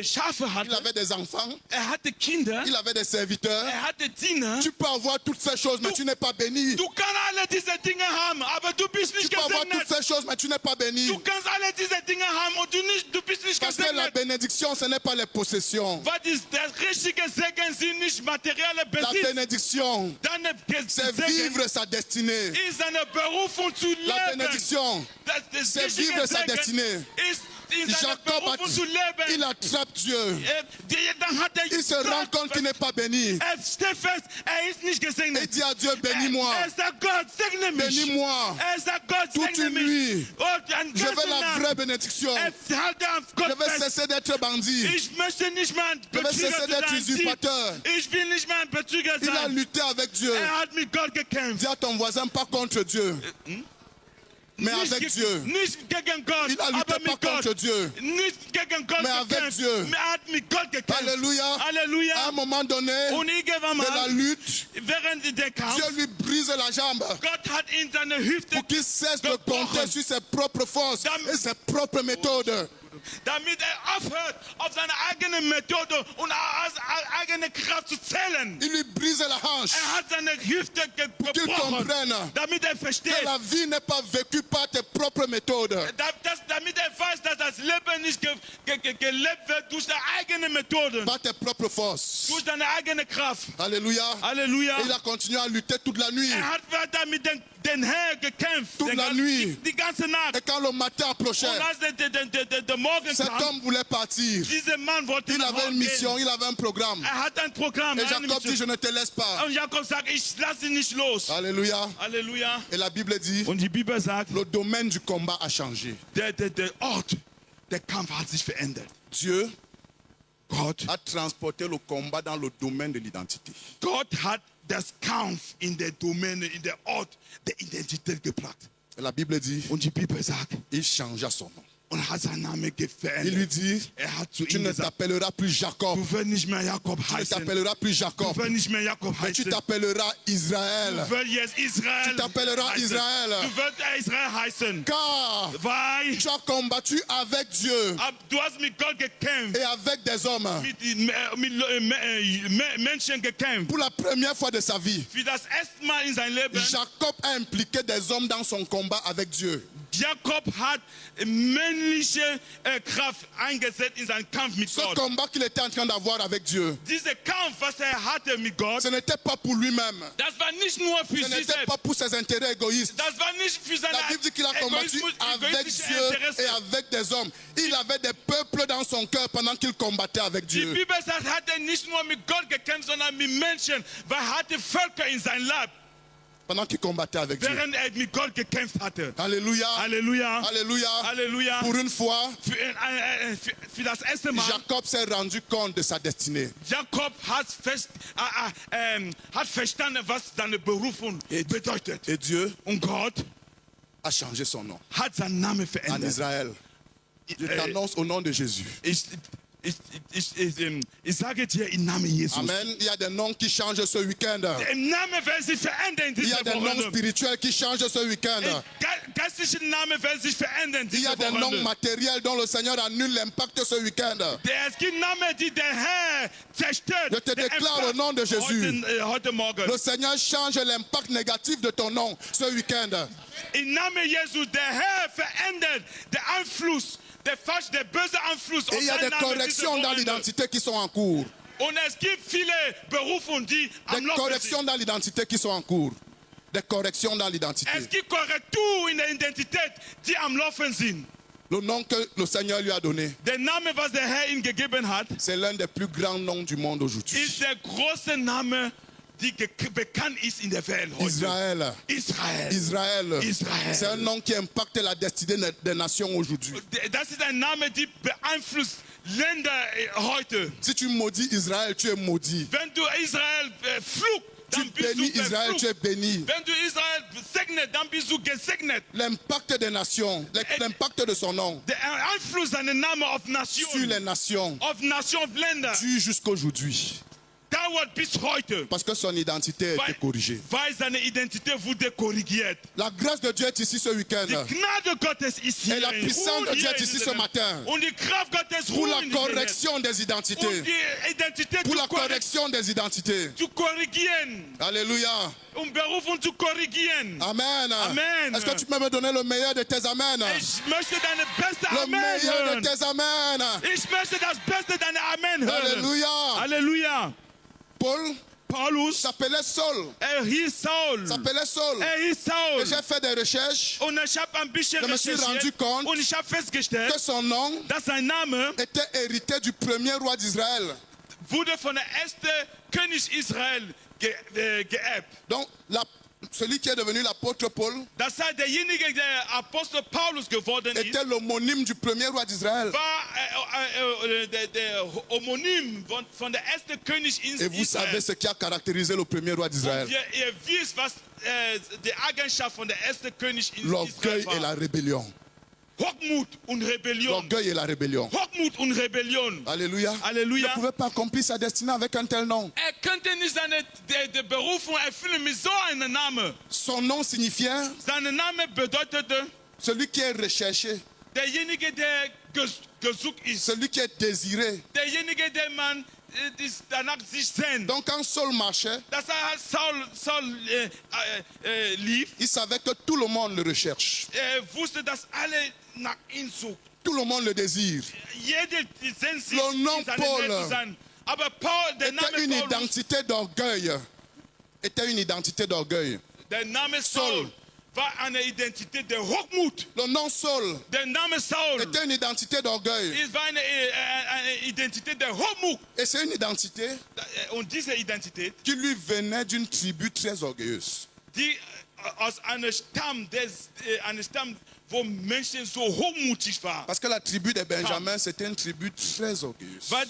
Schafe il hatte, avait des enfants, hatte Kinder, il avait des serviteurs. hatte Diener. Tu peux avoir toutes ces choses, mais tu n'es pas béni. Du kannst alle alle diese Dinge haben, aber du bist Tu nicht peux avoir toutes gesegnet. ces choses, mais tu n'es pas béni. Du kannst alle diese Dinge haben und du bist nicht Parce que la gesegnet. bénédiction, ce n'est pas les possessions. Weil der richtige Segen sind nicht materielle La Besitz. bénédiction, Deine c'est Segen vivre sa destinée. ist eine Berufung zu La leben. bénédiction, Das c'est richtige vivre sa Segen destinée. ist in seiner Jacob, Berufung zu leben. il attrape Dieu. Dann hat Il se rend compte qu'il n'est pas béni. steht fest, ist nicht Il gesegnet. dit à Dieu, bénis-moi. Sagt Gott, segne mich. Bénis-moi. Sagt Gott, Toute segne une mich. nuit. Ein Je veux ganze la Nacht. vraie bénédiction. Halte auf Je Gott veux fest. cesser d'être bandit. Ich möchte nicht mehr ein Je veux Betrüger cesser d'être sein. usurpateur. Ich will nicht mehr ein Betrüger Il a sein. lutté avec Dieu. Hat mit Gott gekämpft. Dis à ton voisin, pas contre Dieu, mais Nicht avec ge- Dieu. Nicht gegen Gott, Il a lutté aber pas mit Gott. contre Dieu. Nicht gegen Gott Mais avec gekämpft. Dieu. Er hat mit Gott gekämpft. Alléluia. À Halleluja. un moment donné Und irgendwann de la mal, lutte, während der Kampf, Dieu lui brise la jambe Gott hat in seine Hüfte, pour qu'il cesse de compter sur ses propres forces et ses propres méthodes. damit aufhört, auf seine eigene Methode und aus eigene Kraft zu zählen. Il lui brise la hanche. Hat seine Hüfte Qu'il gebrochen, comprenne damit versteht, que la vie n'est pas vécue par tes propres méthodes, damit weiß, dass das Leben nicht gelebt wird durch deine eigene Methode, par tes propres forces. durch deine eigene Kraft. Alléluia. Halleluja. Et il a continué à lutter toute la nuit. Hat weiter mit den Herrn gekämpft, Toute la nuit. die ganze Nacht. Et quand le matin approchait, Und als der Morgen cet kam, homme voulait partir. dieser Mann wollte Il nach avait Hause une gehen. mission, il avait un programme. Hat ein Programm. Et eine Jacob dit, Mission. je ne te laisse pas. Und Jakob sagt, ich lasse ihn nicht los. Alléluia. Halleluja. Et la Bible dit, Und die Bibel sagt, le domaine du combat a changé. der Ort, der Kampf hat sich verändert. Dieu Gott a transporté le combat dans le domaine de l'identité. Gott hat das Kampf in der Domäne, in der Ort der Identität gebracht. Et la Bible dit, Und die Bibel sagt, il changea son nom. und hat seinen Namen Il verändert. lui dit, Hat zu tu ihm ne gesagt, t'appelleras plus Jacob, du wirst nicht mehr Jakob tu ne heißen. t'appelleras plus Du Jacob, wirst nicht mehr Jakob mais tu heißen. t'appelleras Israël. Du wirst jetzt Israel Tu t'appelleras heißen. Israël. Du wirst Israel heißen. Car Weil tu as combattu avec Dieu du hast mit Gott gekämpft. et avec des hommes. Mit Menschen gekämpft. Pour la première fois de sa vie, Für das erste Mal in seinem Leben, Jacob a impliqué des hommes dans son combat avec Dieu. Jakob hat männliche Kraft eingesetzt in seinen Kampf mit Ce Gott. combat qu'il était en train d'avoir avec Dieu, Dieser Kampf, was hatte mit Gott, ce n'était pas pour lui-même. das war nicht nur für Ce sich n'était selbst. pas pour ses intérêts égoïstes. Das war nicht für seine La Bible dit qu'il a combattu avec egoistische Dieu Interesse. et avec des hommes. Il avait des peuples dans son cœur pendant qu'il combattait avec Die Dieu. Bibel sagt, hat er nicht nur mit Gott gekämpft, sondern mit Menschen, weil er hatte Völker in sein Leib, Pendant qu'il combattait avec Dieu. während er mit Gott gekämpft hatte. Alléluia. Halleluja. Alléluia. Halleluja. Pour une fois, Für das erste Mal, Jacob s'est rendu compte de sa destinée. Jakob hat verstanden, was seine Berufung bedeutet. Et Dieu Und Gott a changé son nom hat seinen Namen en verändert. Israël. Je t'annonce au nom de Jésus. Ich sage dir im Namen Jesus. Amen. Il y a des noms qui changent ce week-end. Im Namen werden sich verändern Il y a diese des noms Woche. spirituels qui changent ce week-end. Geistliche Namen werden sich verändern Il y diese a des noms Woche. matériels dont le Seigneur annule l'impact ce week-end. Es gibt Namen, die der Herr zerstört. Je te Der déclare au nom de Jésus. Heute Morgen. Le Seigneur change l'impact négatif de ton nom ce week-end. Im Namen Jesus, der Herr verändert den Einfluss, der böse Einfluss Et il y a des corrections dans l'identité qui sont en cours. Und es gibt viele Berufungen, die Des am Laufen corrections sind. dans l'identité qui sont en cours. Des corrections dans l'identité. Es gibt Korrekturen in der Identität, die am Laufen sind. Le nom que le Seigneur lui a donné, Der Name, was der Herr ihm gegeben hat, c'est l'un des plus grands noms du monde aujourd'hui. ist der große Name, die bekannt ist in der Welt heute. Israël. Israel. Israël. Israël. C'est un nom qui impacte la destinée des nations aujourd'hui. Das ist ein Name, die beeinflusst Länder heute. Si tu maudis Israël, tu es maudit. Wenn du Israel fluchst, Tu dann bist bénis du Israël, tu es verflucht. béni. Wenn du Israel segnet, dann bist du gesegnet. L'impact des nations, l'impact de son nom Der Einfluss seiner Name auf sur Nationen, les nations auf Nation, auf Länder, tue jusqu'aujourd'hui. dauert bis heute. Parce que son identité a été corrigée. Weil seine Identität wurde korrigiert. La grâce de Dieu est ici ce week-end. Die Gnade Gottes ist hier. Et la puissance de Dieu est ici ce matin. Und die Kraft Gottes Pour la ruht in correction des und identités. die Identität Pour la correction des identités. zu korrigieren. Alléluia. Berufung zu korrigieren. Amen. Amen. Est-ce que tu peux me donner le meilleur de tes amen? Ich möchte deine beste Le Amen meilleur hören. de tes amen. Ich möchte das Beste deiner Amen hören. Alléluia. Halleluja. Paulus s'appelait Saul. hieß Saul. S'appelait Saul. hieß Saul. Et j'ai fait des recherches. Und ich habe ein bisschen Je me suis rendu recherchiert compte und ich habe festgestellt, que son nom dass sein Name était hérité du premier roi d'Israël. wurde von der ersten König Israel geerbt. Donc, celui qui est devenu l'apôtre Paul Das heißt, derjenige, der Apostel Paulus geworden ist, était l'homonyme du premier roi d'Israël. war der Homonym von der ersten König Et vous savez Israel. ce qui a caractérisé le premier roi d'Israël? Ihr wisst, was die Eigenschaft von der ersten König L'orgueil Israel et la war. rébellion. Hochmut und Rebellion. L'orgueil et la rébellion. Hochmut und Rebellion. Alléluia. Alléluia. Il ne pouvait pas accomplir sa destinée avec un tel nom. Könnte nicht seine Berufung erfüllen mit so einem Namen. Son nom signifiait Sein Name bedeutete celui qui est recherché, derjenige, der gesucht ist. celui qui est désiré. Derjenige, der man danach sich sehnt. Donc quand Saul marchait, Das heißt, Saul lief. il savait que tout le monde le recherche. Wusste, dass alle nach ihm suchen. Tout le monde le désire. Jeder sehnt sich Le nom in seiner Paul Nähe zu sein. Aber Paul, der Était une Name Paulus, identité d'orgueil. Était une identité d'orgueil. der Name Saul war eine Identität der Hochmut. Le nom Saul Der Name Saul était une identité d'orgueil. war eine Identität der Hochmut. Et c'est une identité Und diese Identität, qui lui venait d'une tribu très orgueilleuse. die aus einem Stamm, wo Menschen so hochmutig waren. Parce que la tribu des Benjamins, c'était une tribu très orgueilleuse. Weil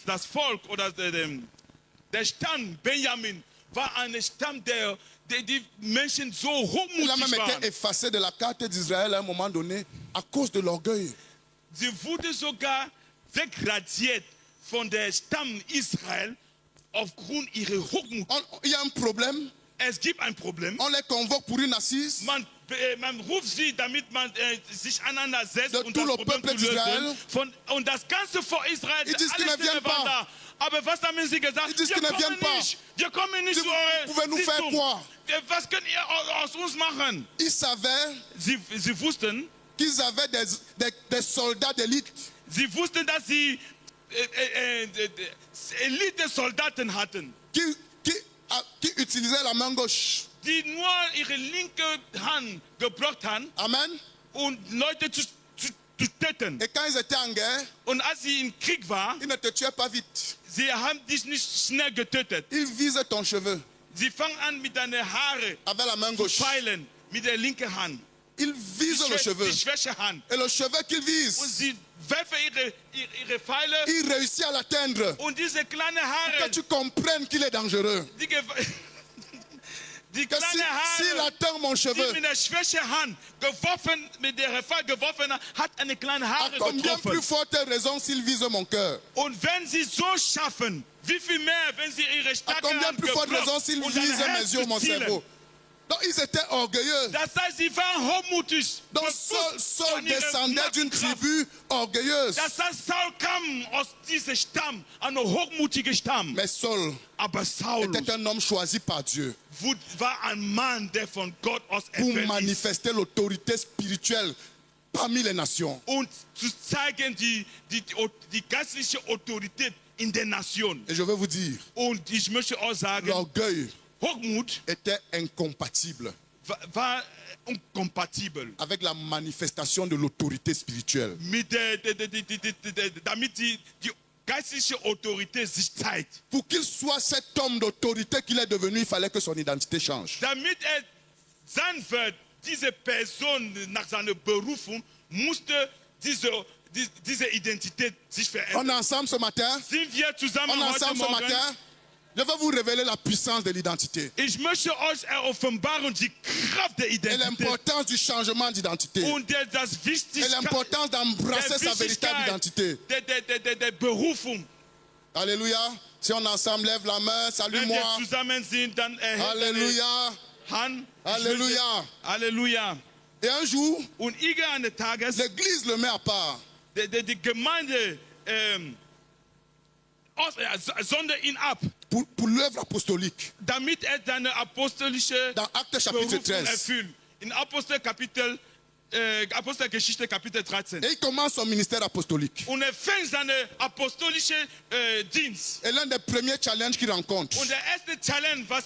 das Volk oder der Stamm Benjamin war ein Stamm, die Menschen so Il a même hochmutig waren. été effacé de la carte d'Israël à un moment donné à cause de l'orgueil. Sie wurde sogar wegradiert von der Stamm Israel aufgrund ihrer Hochmut. Il y a un problème, Es gibt ein Problem. on les convoque pour une assise. Man ruft sie, damit man sich aneinander setzt De und tout das le Problem peuple zu d'Israël. lösen. Und das ganze Volk Israel, Ils disent qu'ils ne alle viennent Stimmen waren pas. da. Aber was haben sie gesagt? Ils disent qu'ils ne viennent pas. Wir kommen nicht zu Vous pouvez nous faire Sitzung. quoi? Was könnt ihr aus uns machen? Ils savaient Sie wussten, qu'ils avaient des soldats d'élite. sie wussten, dass sie Elite-Soldaten hatten, Qui utilisaient la main gauche. die nur ihre linke Hand gebraucht haben, Amen. um Leute zu töten. Et quand ils étaient en guerre, Und als sie im Krieg waren, ils ne te tuaient pas vite. sie haben dich nicht schnell getötet. Ils visaient ton cheveu Sie fangen an, mit deinen Haaren avec la main zu gauche. pfeilen, mit der linken Hand. Ils visent le cheveu. Die schwäche Hand. Et le cheveu qu'ils Und visent, sie werfen ihre Pfeile il réussit à l'atteindre. und diese kleinen Que Haare, tu comprennes qu'il est dangereux. die Que kleinen s'il Haare, atteint mon die cheveu, mit der schwächen Hand geworfen, mit der Pfeil geworfen hat eine kleine à Haare combien getroffen. plus forte raison s'il vise mon cœur? Und wenn sie so schaffen, wie viel mehr, wenn sie ihre À starke combien Hand plus forte raison s'il und vise dein mes Herz yeux ou mon zu zielen. cerveau? Donc ils étaient orgueilleux. Das heißt, sie waren hochmutig. Donc Befreit Saul von ihrer descendait d'une Machtkraft. tribu orgueilleuse. Das heißt, Saul kam aus diesem Stamm, einem hochmutigen Stamm. Mais Saul Aber Saul était un homme choisi par Dieu war ein Mann, der von Gott aus pour erwählt ist. manifester l'autorité spirituelle parmi les nations. Und zu zeigen die geistliche Autorität in der Nation. Et je veux vous dire, Und ich möchte auch sagen, l'orgueil Hochmut était incompatible war inkompatibel avec la manifestation de l'autorité spirituelle. mit damit die geistliche Autorität sich zeigt. Pour qu'il soit cet homme d'autorité qu'il est devenu, il fallait que son identité change. Damit sein wird, diese Person nach seiner Berufung, musste diese Identität sich On verändern. est ensemble ce matin. Sind wir zusammen On est heute ensemble ce Morgen? matin. Je vais vous révéler la puissance de l'identité Ich möchte euch offenbaren die Kraft der et Identität l'importance du changement d'identité und das et Wichtigkeit l'importance d'embrasser sa véritable identité. der Berufung. Alléluia. Si on ensemble lève la main, Wenn salue-moi. wir zusammen sind, dann erhebe deine Alléluia. Hand. Alléluia. Halleluja. Et un jour, Und irgendeines Tages, l'église le met à part. die Gemeinde sondert ihn ab, Pour l'œuvre apostolique. damit er seine apostolische Dans Actes chapitre Berufung 13. erfüllt. In Apostelgeschichte Kapitel 13. Et il commence son ministère apostolique. Und fängt seine apostolische Dienst. Et l'un des premiers challenges qu'il rencontre. Und der erste Challenge, was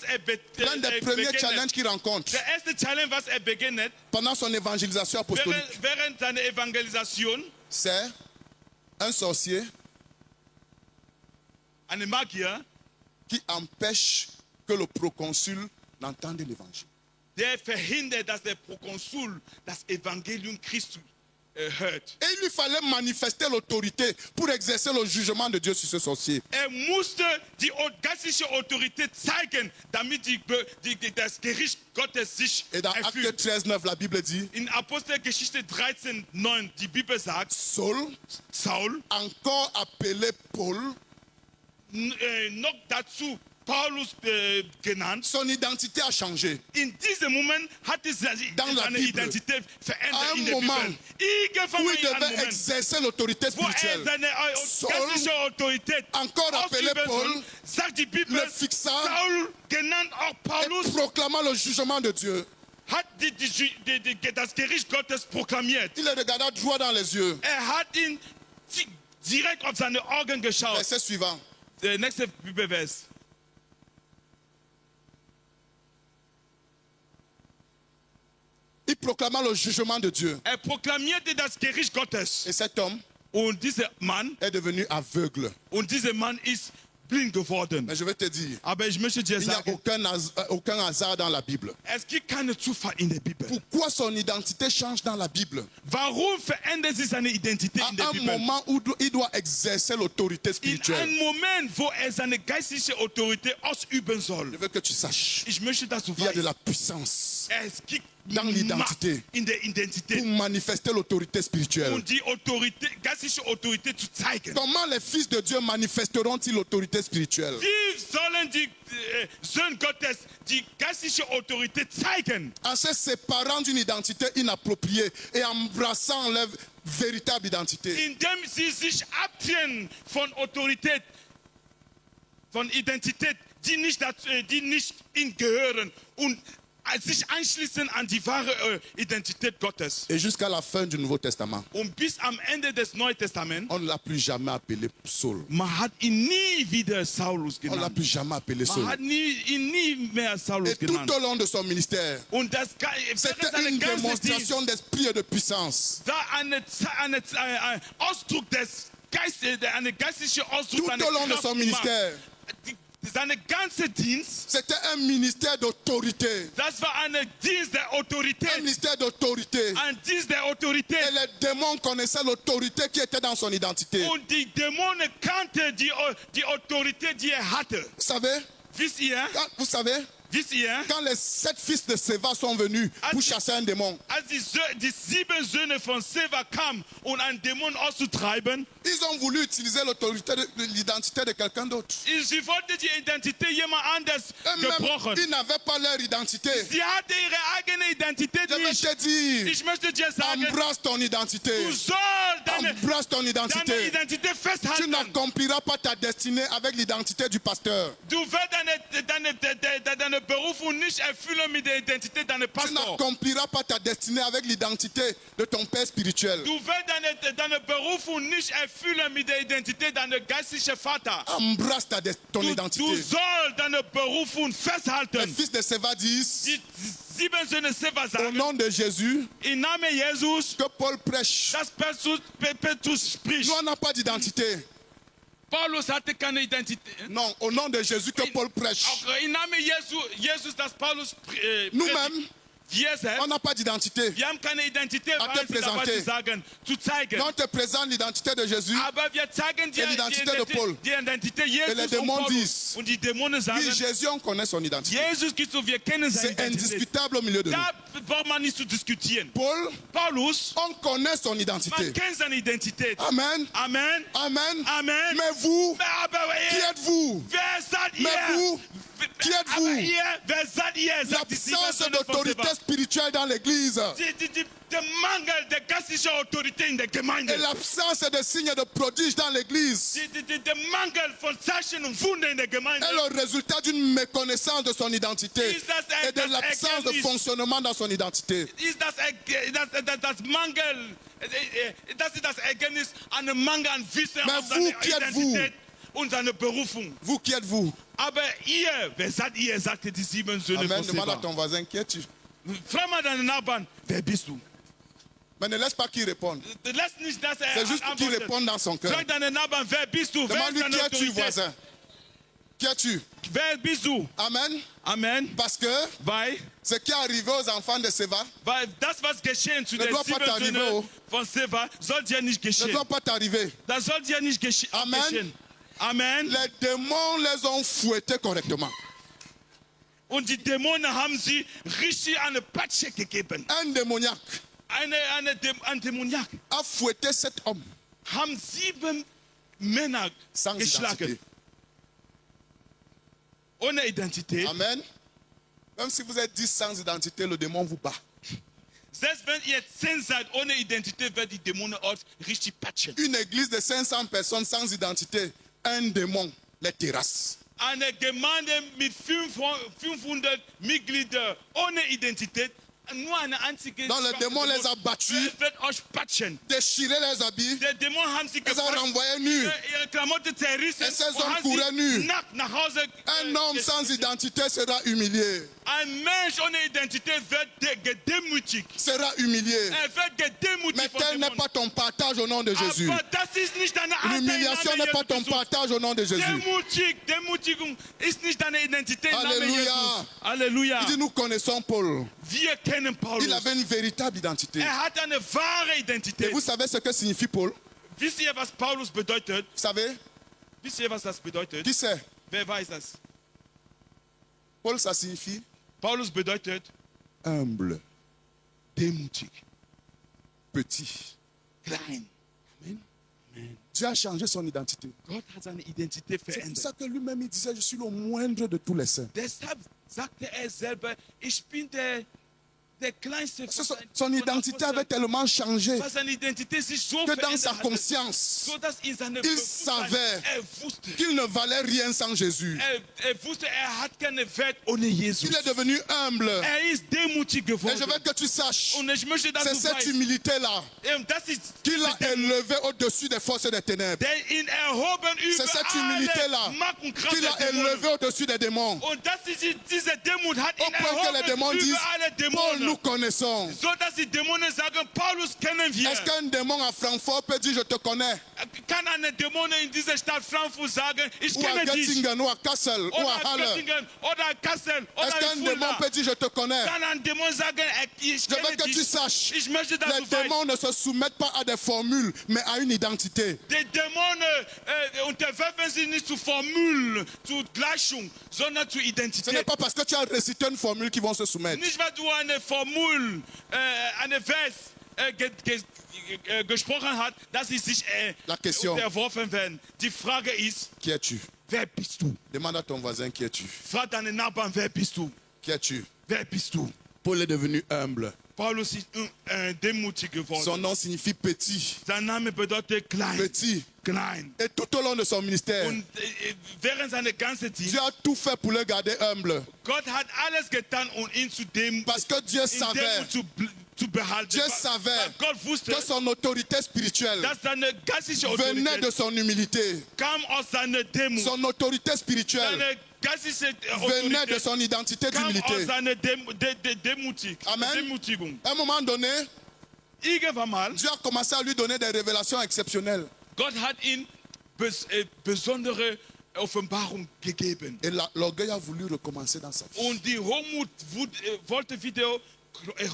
L'un des premiers challenges qu'il rencontre der erste Challenge, was beginnt, pendant son évangélisation apostolique, während seiner Evangelisation, c'est un sorcier eine Magier, qui empêche que le proconsul n'entende l'évangile. der verhindert, dass der Prokonsul das Evangelium Christi hört. Et il lui fallait manifester l'autorité pour exercer le jugement de Dieu sur ce sorcier. Musste die geistliche Autorität zeigen, damit das Gericht Gottes sich Et dans Actes erfüllt. 13, 9, la Bible dit, In Apostelgeschichte 13, 9, die Bibel sagt, Saul, encore appelé Paul, noch dazu Paulus genannt. son identité a changé. In diesem Moment hat seine Identität verändert in der Moment, Bibel. où il devait exercer l'autorité Wo spirituelle. seine geistliche Autorität Encore appelé Paul, sagt die Bibel, le fixa Saul, genannt auch Paulus, et proclamant le jugement de Dieu. hat das Gericht Gottes proklamiert. Il le regarda droit dans les yeux. Hat ihn direkt auf seine Augen geschaut. Verset suivant. Der nächste Bibelvers. Il proclama le jugement de Dieu. Proklamierte das Gericht Gottes. Et cet homme Und dieser Mann, est devenu aveugle. und dieser Mann ist blind geworden. Mais je vais te dire, Aber ich möchte dir il n'y a sagen, aucun hasard dans la Bible. es gibt keinen Zufall in der Bibel. Pourquoi son identité change dans la Bible? Warum verändert sich seine Identität in der À un Bibel? moment où il doit exercer l'autorité In spirituelle. einem Moment, wo seine geistliche Autorität ausüben soll. Je veux que tu saches, Ich möchte, dass du il y a de weißt, la puissance es gibt dans l'identité. Macht in der pour Identität, manifester l'autorité spirituelle. und die geistliche Autorität zu zeigen. Comment les fils de Dieu manifesteront-ils l'autorité spirituelle? Wie sollen die Söhne Gottes die geistliche Autorität zeigen? En se séparant d'une identité inappropriée et embrassant leur véritable identité. Indem sie sich abtrennen von Autorität, von Identität, die nicht ihnen gehören, und sich anschließen an die wahre Identität Gottes. Et jusqu'à la fin du Nouveau Testament, Und bis am Ende des Neuen Testaments, on ne l'a plus jamais appelé Saul. man hat ihn nie wieder Saulus On ne l'a genannt. plus jamais appelé Man Saul. hat ihn nie mehr Saulus Et tout genannt. au long de son ministère, Und c'était seine une ganze démonstration d'esprit et de puissance. war ein Ausdruck des Geistes, eine geistliche Ausdruck Tout seiner au long de Kraft son gemacht. ministère, Seine ganze Dienst, c'était un ministère d'autorité. das war ein Dienst der Autorität. Un ministère d'autorité. Ein Dienst der Autorität. Et les démons connaissaient l'autorité qui était dans son identité. Und die Dämonen kannten die Autorität, die hatte. Wisst ihr, Wisst ihr, quand les 7 fils de Séva sont venus pour chasser un démon, als die 7 Söhne von Seva kamen, um einen Dämon auszutreiben, ils ont voulu utiliser l'autorité de l'identité de quelqu'un d'autre. sie wollten die Identität jemand anders Eux-mêmes, gebrochen. ils n'avaient pas leur identité. Sie hatte ihre eigene Identität Je vais nicht. te dire, Ich möchte dir sagen, embrasse ton identité. du sollst Embrasse ton deine identité. Identität Tu festhalten. n'accompliras pas ta destinée avec l'identité du pasteur. Du wirst deine Berufung nicht erfüllen mit der Identität deines Tu Pastors. n'accompliras pas ta destinée avec l'identité de ton père spirituel. Du wirst deine Berufung nicht erfüllen mit der Identität deines geistlichen Vaters. Embrasse ton Du identité. sollst deine Berufung Les festhalten. fils de Séva disent, Die 7 Söhne Seva au sagen, nom de Jésus, im Namen Jesus, que Paul prêche. dass Petrus spricht. Nous, on n'a pas d'identité. Paulus hatte keine Identität. Non, au nom de Jésus que Paul prêche. Auch im Namen Jesus, dass Paulus predigt. Nous-mêmes, Wir selbst, On n'a pas d'identité. wir haben keine Identität, À te weil sie dabei présenter. zu sagen, zu zeigen. Mais on te présente l'identité de Jésus. Aber wir zeigen dir Et l'identité de Paul. die Identität Et les Jesus und démons Paulus. disent, Und die Dämonen sagen, Oui, Jésus, on connaît son identité. Jesus Christus, wir kennen seine C'est Identität. indiscutable au milieu de nous. Da braucht man nicht zu diskutieren. Paul, Paulus, on connaît son man identité. kennt seine Identität. Amen. Amen. Amen. Amen. Mais vous, Aber qui êtes-vous? wer seid ihr? Mais vous, qui êtes-vous? Aber ihr, wer seid ihr? Sagt die L'absence Sieben Söhne von d'autorité Seba. spirituelle dans l'église Der Mangel der geistlichen Autorität in der Gemeinde. et l'absence de signes de prodiges dans l'église Der Mangel von Zeichen und Wunder in der Gemeinde. est le résultat d'une méconnaissance de son identité Ist das et de l'absence de Ergebnis? fonctionnement dans son identité. Ist das Mangel, das ist das Ergebnis einer Mangel an Wissen Mais auf seine vous, qui êtes-vous? Identität und seine Berufung. Vous, qui êtes-vous? Aber ihr, wer seid ihr, sagte die Sieben Söhne Amen. von Demande à Seba. ton voisin, qui es-tu? Frag mal deinen Nachbarn, wer bist du? Mais ne laisse pas qu'il réponde. Lass nicht, dass C'est juste qu'il antwortet. réponde dans son cœur. Frag deinen Nachbarn, wer bist du? Wer ist Demande-lui, deine qui es-tu, Autorität? voisin? Qui es-tu? Wer bist du? Amen. Amen. Parce que Weil ce qui est arrivé aux enfants de Séva das, was geschehen zu Ne den doit pas Sieben t'arriver, Söhnen oh. von Seva, soll dir nicht ne geschehen. doit pas t'arriver. Das soll dir nicht Amen. geschehen. Amen. Les démons les ont fouettés correctement. Und die Dämonen haben sie richtig eine Patsche gegeben. Un démoniaque Ein Dämoniak a fouetté cet homme haben 7 Männer sans geschlagen. identité. Ohne Identität. Amen. Même si vous êtes 10 sans identité, le démon vous bat. Selbst wenn ihr 10 seid ohne Identität, wird die Dämonen euch richtig patschen. Une église de 500 personnes sans identité, un démon les terrasse. Eine Gemeinde mit 500 Mitgliedern ohne Identität, nur eine einzige Donc le démon les a battus, wird euch patschen. déchiré les habits, Der Dämon haben sie les a gepackt, renvoyés nus. ihre Klamotten zerrissen Et ces und hommes haben couraient nus. sie nackt nach Hause. Un homme sans identité sera humilié. Ein Mensch ohne Identität wird gedemütigt. Sera humilié. Wird gedemütigt Mais von tel n'est Dämonen. pas ton partage au nom de Jésus. Aber das ist nicht deine Art. L'humiliation n'est pas ton partage au nom de Jésus. Demutigung ist nicht deine Identität. im Namen Alléluia. Jesus. Halleluja. Il dit, nous connaissons Paul. Wir kennen Paulus. Il avait une véritable identité. Hat eine wahre Et Identität. vous savez ce que signifie Paul? Wisst ihr, was Paulus bedeutet? Vous savez? Wisst ihr, was das bedeutet? Qui sait? Wer weiß das? Paul, ça signifie Paulus bedeutet humble, demütig, petit. klein. Dieu a changé son identité. Gott hat seine Identität C'est pour verändert. ça que lui-même il disait, je suis le moindre de tous les saints. Deshalb sagte selber, ich bin der kleinste. Son identité avait tellement changé Weil seine Identität sich so que dans sa verändert hatte, conscience, so dass in seinem il Bewusstsein savait wusste, qu'il ne valait rien sans Jésus. wusste, hat keinen Wert ohne Jesus. Il est devenu humble. Ist demütig Et geworden. je veux que tu saches, Und ich möchte, dass c'est du cette weißt, humilité-là das ist qu'il a élevé au-dessus des forces des ténèbres. der ihn erhoben über C'est cette humilité-là alle Macht und Kraft qu'il der a Dämonen. élevé au-dessus des démons. Und diese Demut hat Au ihn point que les erhoben démons disent, über alle Paul, nous Dämonen. connaissons. So dass die Dämonen sagen, Paulus kennen wir. Est-ce qu'un démon à Francfort peut dire, je te connais? Kann eine Dämon in dieser Stadt Frankfurt sagen, ich Ou à kenne dich? Göttingen, ou à Kassel, ou à Oder Halle? Göttingen, oder Kassel, Est-ce oder qu'un démon Fulda. peut dire, je te connais? Kann ein Dämon sagen, ich Je veux kenne que tu dich? saches, Ich möchte, dass les du weißt, démons ne se soumettent pas à des formules, mais à une identité. die Dämonen unterwerfen sich nicht zu Formulen, zu Gleichung, sondern zu Ce n'est Identität. pas parce que tu as récité une formule qu'ils vont se soumettre. Nicht, weil du eine Formel, eine Vers gesprochen hast, dass sie sich La question, unterworfen werden. Die Frage ist, qui es-tu? wer bist du? Demande à ton voisin, qui es-tu? Frag deinen Nachbarn, wer bist du? Qui es-tu? Wer bist du? Paul est devenu humble. Paulus ist demütig geworden. Son nom signifie petit. Sein Name bedeutet klein. Petit. Klein. Et tout au long de son ministère, Und während seiner ganzen Dienst, Dieu a tout fait pour le garder humble. Gott hat alles getan, um ihn Parce que Dieu in savait, Demut zu behalten. Dieu Weil savait Gott wusste, que son autorité spirituelle dass seine geistliche venait de Autorität son humilité. kam aus seiner Demut. Son autorité spirituelle Seine geistliche venait de Autorität son identité kam aus d'humilité. seiner Amen. Demutigung. À un moment donné, Irgendwann mal, Dieu a commencé à lui donner des révélations exceptionnelles. Gott hat ihm besondere Offenbarung gegeben. Et l'orgueil a voulu recommencer dans sa vie. Und die Hochmut wollte wieder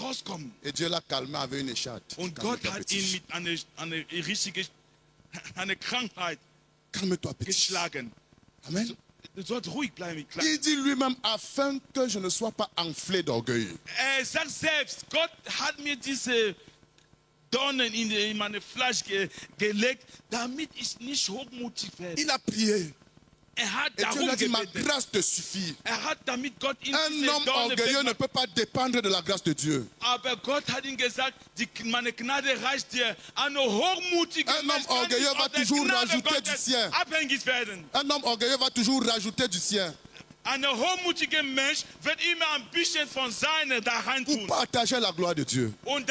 rauskommen. Et Dieu l'a calmé avec une écharpe. Und Gott hat ihn mit einer Krankheit Calme-toi, petit. geschlagen. Amen. Du sollst ruhig bleiben. Il dit lui-même, afin que je ne sois pas enflé d'orgueil. Sagt selbst, Gott hat mir diese Dornen in meine Fleisch gelegt, damit ich nicht hochmutig werde. Il a prié. Hat Et Dieu lui a dit, ma gebetet. grâce te suffit. Hat damit Gott ihm Un diese homme Dornen orgueilleux ne wegmachen. peut pas dépendre de la grâce de Dieu. Aber Gott hat ihm gesagt, meine Gnade reicht dir. Eine hochmutige Un homme Mensch kann orgueilleux nicht va auf der toujours Gnade rajouter du Gottes sien. abhängig werden. Un homme orgueilleux va toujours rajouter du sien Ein hochmutiger Mensch wird immer ein bisschen von seiner da rein pour tun. partager la gloire de Dieu. Und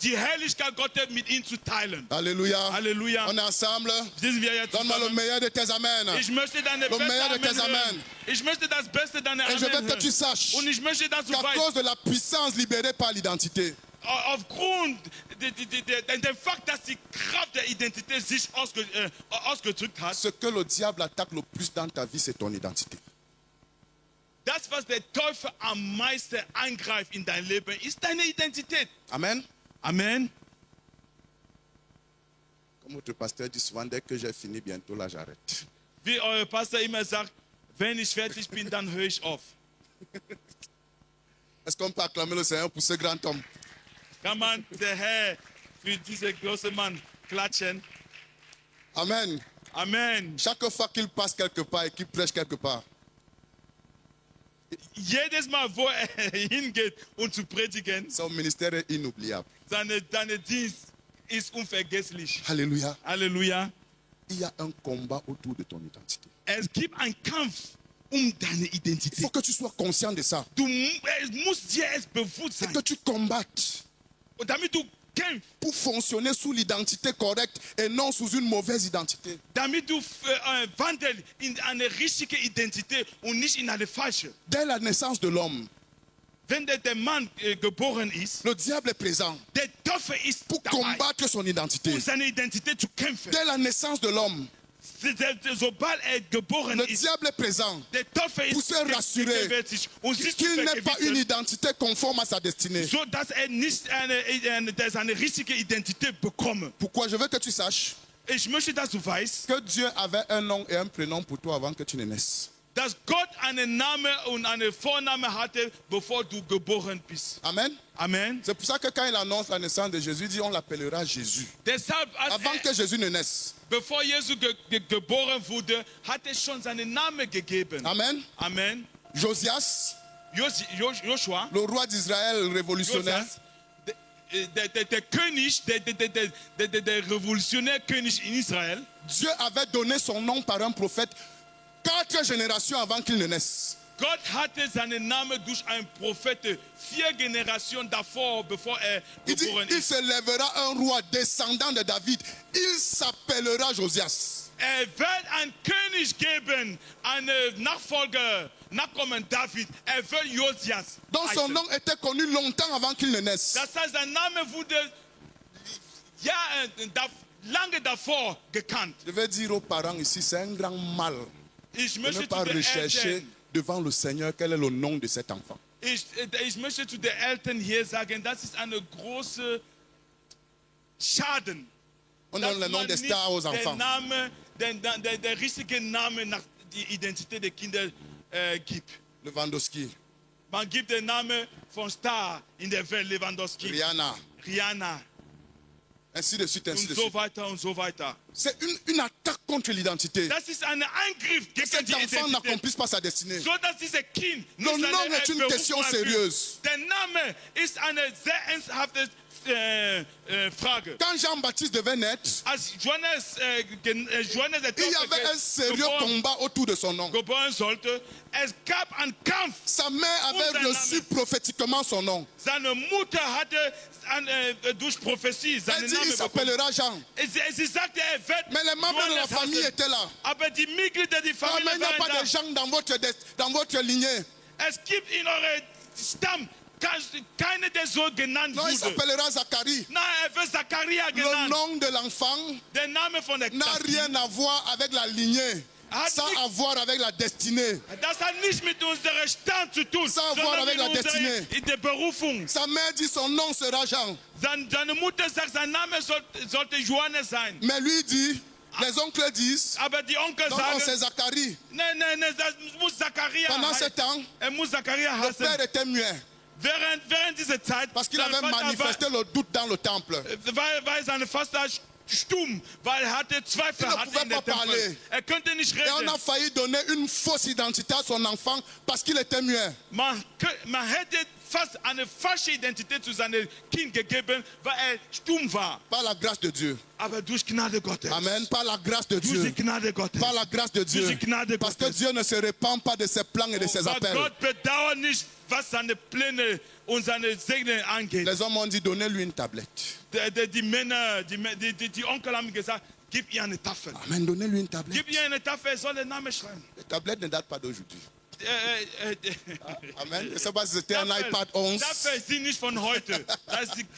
die Herrlichkeit Gottes mit ihm zu teilen. Alléluia. Halleluja. On est ensemble. Sind wir jetzt Donne-moi le zusammen? meilleur de tes amens. Ich möchte deine Le beste meilleur de tes Amen hören. Amen. Ich möchte das Beste deiner Et je Amen veux que tu hören. saches Und ich möchte, dass du qu'à weißt, cause de la puissance libérée par l'identité, aufgrund dem Fakt, dass die Kraft der Identität sich ausgedrückt hat, ce que le diable attaque le plus dans ta vie, c'est ton identité. das, was der Teufel am meisten eingreift in dein Leben, ist deine Identität. Amen. Amen. Comme votre pasteur dit souvent, dès que j'ai fini, bientôt là, j'arrête. Wie euer Pastor immer sagt, wenn ich fertig bin, dann höre ich auf. Est-ce qu'on peut acclamer le Seigneur pour ce grand homme? Kann man der Herr für diesen großen Mann klatschen? Amen. Amen. Chaque fois qu'il passe quelque part et qu'il prêche quelque part, Jedes Mal, wo hingeht und zu predigen, son ministère est inoubliable. seine Dienst ist unvergesslich. Alléluia. Halleluja. Il y a un combat autour de ton identité. Es gibt einen Kampf deine Il Identität. faut que tu sois conscient de ça. Es muss dir es bewusst Et sein. que tu combattes Und damit du kämpfst, pour fonctionner sous l'identité correcte et non sous une mauvaise identité. damit du wandelst in eine richtige Identität und nicht in eine falsche. Dès la naissance de l'homme, Wenn der Mann geboren ist, le diable est présent der Teufel ist pour dabei, combattre son identité. um seine Identität zu kämpfen. Dès la naissance de l'homme, Sobald geboren le ist, diable est présent der Teufel pour ist se rassurer gegenwärtig und sich zu qu'il n'ait pas une vergewissern, identité conforme à sa destinée. so dass nicht seine richtige Identität bekomme. Pourquoi? Je veux que tu saches Ich möchte, dass du weißt, que Dieu avait un nom et un prénom pour toi avant que tu ne naisses. dass Gott einen Namen und einen Vornamen hatte, bevor du geboren bist. Amen. Amen. C'est pour ça que quand il annonce la naissance de Jésus, il dit on l'appellera Jésus. Deshalb, Avant que Jésus ne naisse. bevor Jesus geboren wurde, hat er schon seinen Namen gegeben. Amen. Amen. Josias, Joshua, le roi d'Israël révolutionnaire, der König, der revolutionnaire König in Israel, Dieu avait donné son nom par un prophète 4 générations avant qu'il ne naisse. Gott hatte seinen Namen durch einen Propheten 4 Generationen davor, bevor er Il dit, geboren il ist. se lèvera un roi descendant de David. Il s'appellera Josias. Wird einen König geben, einen Nachkommen David. Wird Josias Donc son heißen. nom était connu longtemps avant qu'il ne naisse. Das heißt, sein Name wurde lange davor gekannt. Je vais dire aux parents ici, c'est un grand mal Ich de möchte ne pas zu den rechercher Eltern, devant le Seigneur quel est le nom de cet enfant. ich möchte zu den Eltern hier sagen, das ist eine große Schaden. On dass donne le nom man des nicht stars aux den enfants. Namen, der richtige Name nach die Identität der Kinder gibt. Lewandowski, Man gibt den Namen von Star in der Welt, Lewandowski, Rihanna, Rihanna ainsi de suite, ainsi und de so suite. weiter und so weiter. C'est une attaque contre l'identité. Das ist ein Eingriff gegen Cet die enfant Identität. n'accomplisse pas sa destinée. So dass dieses Kind Le nicht nom seine est une Berufung question erfüllt. sérieuse. Der Name ist eine sehr ernsthafte Frage. Quand Jean-Baptiste devait naître, Als Johannes der il y Täufer avait un sérieux combat autour de son nom. geboren sollte, es gab einen Kampf. Sa mère avait sein reçu Name. prophétiquement son nom. Seine Mutter hatte durch Prophetie Elle seinen dit, Namen il bekommen. s'appellera Jean. Sie sagte, wird Mais les membres de la Johannes famille heißen. étaient là. Aber die Mitglieder der Ah, Familie mais il n'y a waren pas da. de Jean dans votre lignée. Es gibt in eurem Stamm keine, der so genannt Non, il wurde. s'appellera Zacharie. Nein, wird Zacharia Le genannt. nom de l'enfant Der Name von der n'a Kind rien à voir avec la lignée. Ça a à voir avec la destinée. Das hat nicht mit unserem Stand zu tun, Ça a à voir sondern avec mit la destinée. unserer Berufung. Sa mère dit son nom sera Jean. Seine Mutter sagt, sein Name sollte Johannes sein. Mais lui dit, les oncles disent, Aber die Onkel non, sagen, c'est Zacharie. nein, das muss Zachariah Pendant ce heißen. temps, Muss Zachariah le heißen. père était muet. Während dieser Zeit, Parce qu'il sein avait Vater manifesté le doute dans le temple. war seine Vater stumm, weil er hatte Zweifel Il ne hatte pouvait in der pas parler. Tempel. Er könnte nicht Et on reden. a failli donner une fausse identité à son enfant parce qu'il était muet. Man hätte fast eine falsche Identität zu seinem Kind gegeben, weil er stumm war. Par la grâce de Dieu. Aber durch Gnade Gottes. Amen. Par la grâce de Durch Dieu. die Gnade Gottes. Par la grâce de Dieu. Durch die Gnade Parce que Gottes. Dieu ne se répand pas de ses plans et de ses Weil appels. Gott bedauert nicht, was seine Pläne und seine Segen angeht. Les hommes ont dit, donnez-lui une tablette. Die Männer, die Onkel haben gesagt, gib ihr eine Tafel. Amen. Donnez-lui une tablette. Gib ihr eine Tafel, er soll den Namen schreiben. Les tablettes ne datent pas d'aujourd'hui. Amen. Je ne sais pas si c'était un iPad 11. Tafel sind nicht von heute.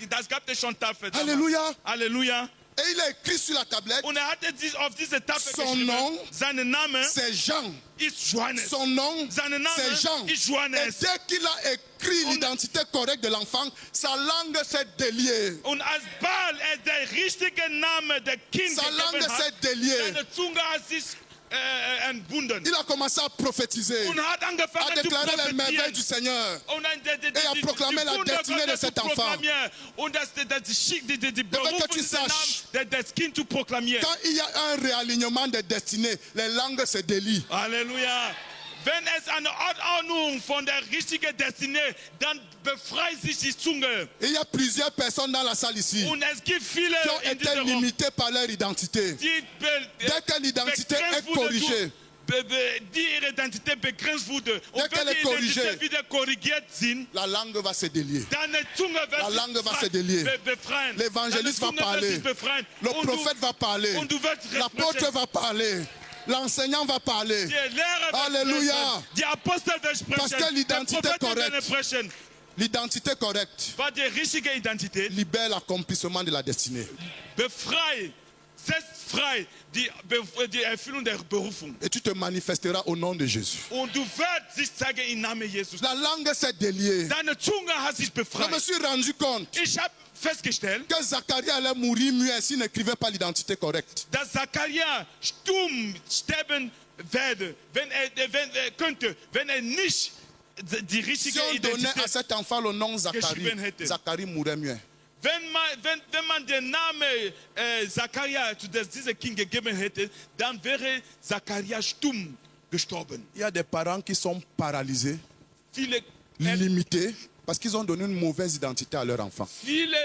Das gab es schon Tafel. damals. Alléluia. Halleluja. Et il a écrit sur la tablette, Und er hatte auf diese Tafel Son geschrieben, nom, seinen Namen c'est Jean. ist Johannes. Son nom, Seinen Namen c'est Jean. ist Et Johannes. dès qu'il a écrit l'identité correcte de l'enfant, sa langue s'est déliée. Und als Baal der richtige Name der Kind Sa langue gegeben s'est hat, déliée. seine Zunge hat sich entbunden. Il a commencé à prophétiser, Und hat à angefangen zu déclarer les merveilles prophétieren. du Seigneur. Und Et à proclamer la destinée de cet enfant. Und die que Berufung tu des Namens saches. des Kind zu proklamieren. Quand il y a un réalignement des destinées, les langues se délient. Halleluja. Wenn es eine Ordnung von der richtigen Destinée, dann befreit sich die Zunge. Il y a plusieurs personnes dans la salle ici Und es gibt viele qui ont in été diesem Raum, limitées par leur identité. die Dès que l'identité est corrigée, die ihre Identität begrenzt wurde. Und qu'elle wenn est die corrigée, Identität wieder korrigiert sind, la langue va se délier. deine Zunge La wird langue va sich se délier. befreien. L'évangéliste va Deine Zunge wird parler. sich befreien. Le Und prophète va parler. und du wirst L'apôtre sprechen. va parler. L'enseignant va parler. Der Lehrer wird Alléluia. sprechen. Die Apostel wird sprechen. Parce que l'identité der Prophet wird correcte. sprechen. L'identité correcte Weil die richtige Identität libère l'accomplissement de la destinée. befreit, setzt frei die Erfüllung der Berufung. Et tu te manifesteras au nom de Jésus. Und du wirst sich zeigen im Namen Jesus. La langue s'est déliée. Deine Zunge hat sich Je me befreit. suis rendu compte Ich habe festgestellt, que Zacharie allait mourir muet s'il n'écrivait pas l'identité correcte. dass Zachariah stumm sterben werde, wenn er nicht die Si richtige on donnait à Identität. cet enfant le nom Geschrieben Zacharie, hätte. Zacharie mourrait muet. Wenn man den Namen Zachariah zu diesem Kind gegeben hätte, dann wäre Zachariah stumm gestorben. Il y a des parents qui sont paralysés, Viele limités, parce qu'ils ont donné une mauvaise identité à leur enfant. Viele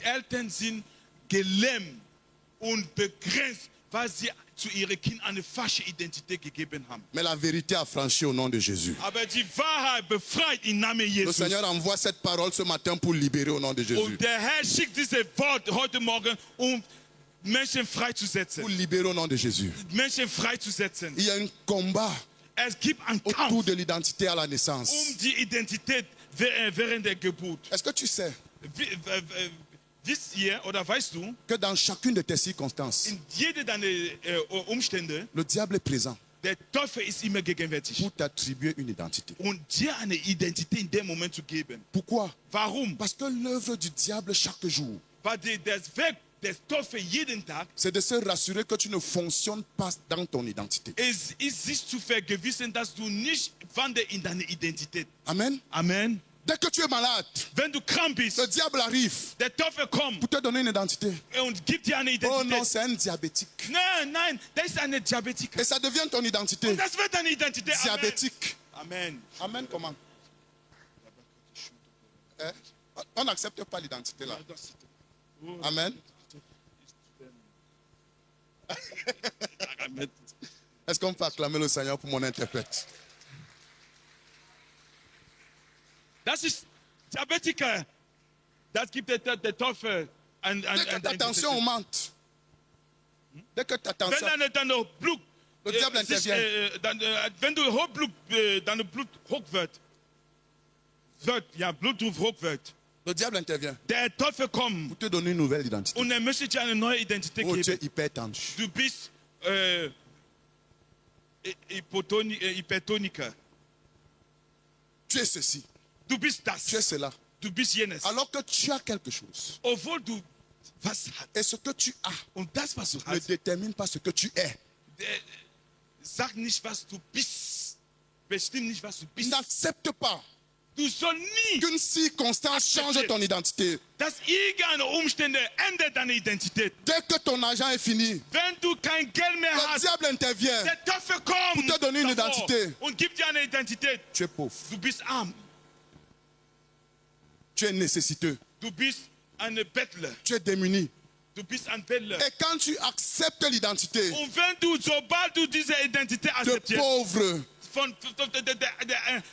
Eltern sind gelähmt und begrenzt, weil sie zu ihrem Kind eine falsche Identität gegeben haben. Mais la vérité a franchi au nom de Jésus. Aber die Wahrheit befreit im Namen Le Jesus. Seigneur envoie cette parole ce matin pour libérer au nom de Jésus. Und der Herr schickt dieses Wort heute Morgen, um Menschen Pour freizusetzen. libérer au nom de Jésus. Menschen freizusetzen. Il y a un combat Es gibt einen autour Kampf de l'identité à la naissance. die Identität während der Geburt. Est-ce que tu sais Wisst ihr oder weißt du, que dans chacune de tes circonstances, in jede deiner Umstände, le diable est présent der Teufel ist immer gegenwärtig. pour t'attribuer une identité? Und dir eine Identität in dem Moment zu geben. Pourquoi? Warum? Parce que l'œuvre du diable chaque jour, Weil das Werk des Teufels jeden Tag c'est de se rassurer que tu ne fonctionnes pas dans ton identité. ist sich zu vergewissen, dass du nicht wandelst in deine Identität. Amen. Amen. Dès que tu es malade, Wenn du krank bist, le diable arrive der Teufel kommt pour te donner une identité. und gibt dir eine Oh non, Identität. c'est un diabétique. Nein, das ist eine Diabetiker. Et ça devient ton identité. Und das wird deine Identität. Diabétique. Amen. Amen, comment? Hein? On n'accepte pas l'identité là. Amen. Amen. Est-ce qu'on peut acclamer le Seigneur pour mon interprète? Das ist Diabetiker. Das gibt der Teufel an Dès que ta tension augmente, dès que ta tension, deine Blut, le diable intervient. wenn du dein Blut hoch wird, Blutdruck hoch wird, le diable intervient der Teufel kommt pour te donner une nouvelle identité. und er möchte dir eine neue Identität Oh, tu es geben. hyper tendu. Du bist Hypertoniker. Tu es ceci. Du bist das. Tu es cela. Du bist jenes. Alors que tu as quelque chose. Obwohl du was hast. Et ce que tu as Und das, was du ne hast, détermine pas ce que tu es. sag nicht, was du bist. Bestimmt nicht, was du bist. N'accepte pas Du sollst nie, qu'une circonstance change ton identité. dass irgendeine Umstände ändert deine Identität. Dès que ton argent est fini, Wenn du kein Geld mehr le hast, diable intervient. der Teufel kommt Pour te donner une davor identité. und gibt dir eine Identität. Tu es pauvre. Du bist arm. Tu es nécessiteux. Du bist ein Bettler. Tu es démuni. Du bist ein Bettler. Et quand tu acceptes l'identité Und wenn du, sobald du diese Identität de akzeptierst, pauvre,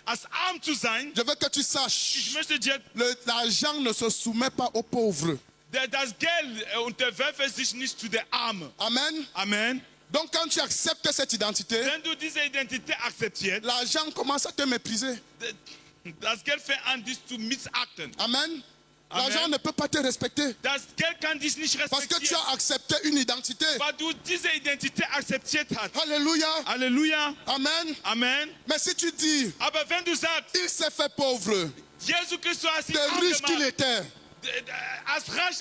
als arm zu sein, je veux que tu ich saches, möchte dir, l'argent ne se soumet pas aux pauvres. das Geld unterwerfe sich nicht zu der Armen. Amen. Amen. Donc quand tu acceptes cette identité, Wenn du diese Identität akzeptierst, l'argent commence à te mépriser. das Geld fängt an, dich zu missachten. Amen. L'argent Amen. ne peut pas te respecter. Das Geld kann dich nicht Parce que tu respektieren, as accepté une identité. weil du diese Identität akzeptiert hast. Alléluia. Halleluja. Amen. Amen. Mais si tu dis, Aber wenn du sagst, il s'est fait pauvre, Jesus Christus hat sich de arm riche qu'il gemacht, était, als reich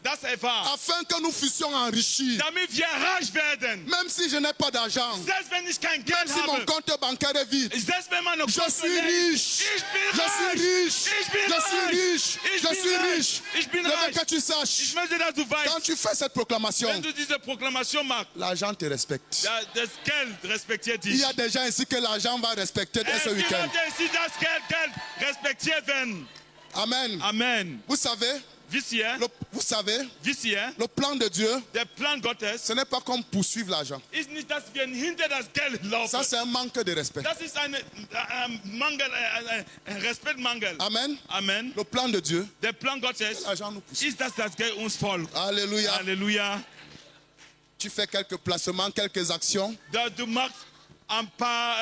das er war, afin que nous fussions enrichis. damit wir reich werden. Même si je n'ai pas d'argent, Selbst wenn ich kein Geld même si mon habe, compte bancaire est vide, selbst wenn meine je Konto suis leer riche. ist, ich bin Je reich. suis riche. Ich bin Je suis reich. riche. Ich Je bin suis reich. riche. Ich bin Je veux reich. que tu Ich saches, möchte, dass du quand weißt, tu fais cette proclamation, wenn du diese Proklamation machst, l'argent te respecte. das Geld respektiert Il dich. y a des gens ici que l'argent va respecter dès ce Es gibt week-end. Leute, die das Geld respektiert werden. Amen. Amen. Vous savez, Wisst ihr, le plan de Dieu, der Plan Gottes ce n'est pas comme poursuivre l'argent. ist nicht, dass wir hinter das Geld laufen. Ça, c'est un manque de respect. Das ist ein Mangel, ein Respektmangel. Amen. Amen. Le plan de Dieu, Der Plan Gottes l'argent nous pousse. ist, dass das Geld uns folgt. Alléluia. Halleluja. Tu fais quelques placements, quelques actions, Du machst ein paar,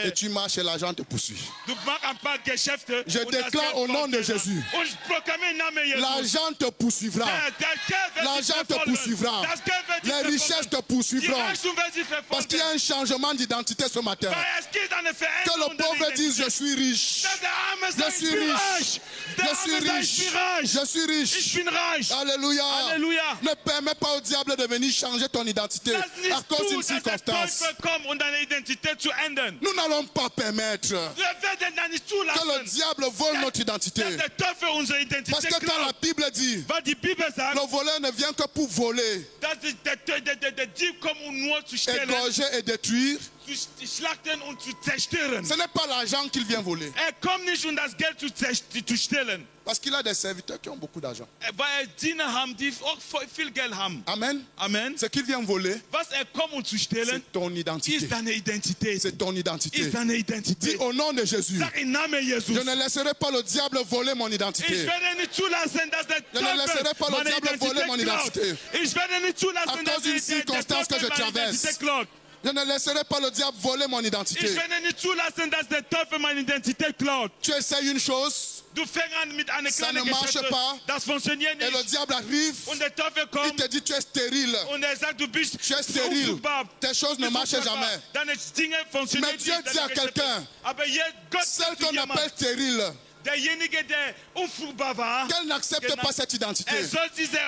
et tu marches et l'argent te poursuit. du machst ein paar Geschäfte. Je und das déclare Geld au nom folgt de dir dann. Jésus. Und ich proklamiere im Namen Jesus. L'argent te poursuivra. Der Geld wird L'argent dich te verfolgen. poursuivra. Das Geld wird dich Les richesses verfolgen. te Die poursuivront. Reichtum wird dich Parce qu'il y a verfolgen. un changement d'identité ce matin. Weil es gibt eine Que Veränderung le der pauvre dise, Identität. je suis riche. Dass der Arme Je sagt, suis ich bin riche. reich. Der Je Arme suis sagt, ich riche. bin reich. Je suis riche. Ich bin reich. Alléluia. Alléluia. Ne permets pas au diable de venir changer ton identité Lass à nicht cause zu, d'une dass der circonstance. Teufel kommt, um deine Identität zu ändern. Nous n'allons pas permettre Wir werden da nicht que le zulassen, diable vole notre identité. dass der Teufel unsere Identität Parce que quand la klaut. Bible dit, Weil die Bibel sagt, le voleur ne vient que pour voler, dass der Dieb kommt, um nur zu stehlen, égorger et détruire, zu schlachten und zu zerstören. ce n'est pas l'argent qu'il vient voler. Kommt nicht, um das Geld zu stehlen. Parce qu'il a des serviteurs qui ont beaucoup d'argent. Weil Diener haben, die auch viel Geld haben. Amen. Amen. Ce qu'il vient voler, Was kommt, um zu stehlen, c'est ton identité. ist deine Identität. C'est ton identité. Ist deine Dis Identität. au nom de Jésus, Sag im Namen Jesus. je ne laisserai pas le diable voler mon Ich identité. werde nicht zulassen, dass der Je ne laisserai Teufel pas le meine diable voler mon Identität klaut. identité. Ich werde nicht zulassen, À dass cause d'une der circonstance que je Teufel meine traverse. Identität klaut. Je ne laisserai pas le diable voler mon Ich identité. werde nicht zulassen, dass der Teufel meine Identität klaut. Tu essayes une chose Du fängst an mit einer Ça kleinen ne marche Geschäfte. pas. Das funktioniert et le nicht. diable arrive, Und der Teufel il kommt te dit tu es stérile. und er sagt, du bist Tu es stérile. unfruchtbar. Tes choses ne marchent jamais. Deine Dinge funktionieren Mais Dieu nicht. dit à deine quelqu'un, Geschäfte. Aber Gott Celle sagt zu qu'on jemandem, appelle stérile, derjenige, der unfruchtbar war, qu'elle n'accepte Genau. pas cette identité. soll diese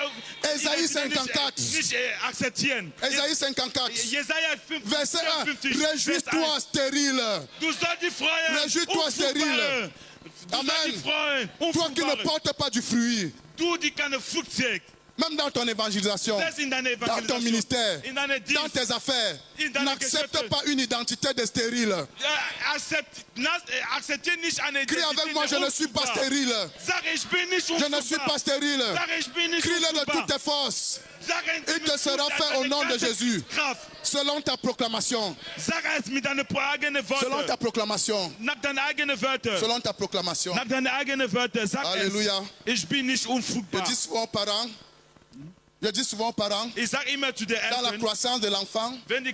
Ésaïe Identität 54. nicht akzeptieren. Ésaïe 54, Jesaja 5, verset 1. 54, Réjouis-toi stérile. Du sollst dich freuen. Réjouis-toi, Unfruchtbare. stérile. Du sollst Amen. dich freuen. Toi qui ne Unfruchtbare. portes pas du fruit, Du, die keine Frucht trägt. même dans ton évangélisation, Selbst in deiner dans ton Evangelisation, ministère, in deiner dans Dienst, tes affaires, In deine n'accepte Geschäfte. pas une identité de stérile. Akzeptiere nicht eine Crie Identität avec moi, je der ne suis pas Unfruchtbar. stérile. Sag, ich bin nicht Je ne suis unfruchtbar. pas stérile. Sag, ich bin nicht Crie-le de unfruchtbar. toutes tes forces, Sag es Il mit te sera Mut, fait au deine nom de ganze Jésus. Kraft. selon ta proclamation. Sag es mit deinen eigenen Selon Worten. ta proclamation. Nach deinen eigenen Wörtern. Selon ta proclamation. Nach deinen eigenen Wörtern. Sag Alléluia. es. Ich bin nicht Je unfruchtbar. dis souvent aux parents, Ich sage immer zu den dans la Eltern, croissance de l'enfant, wenn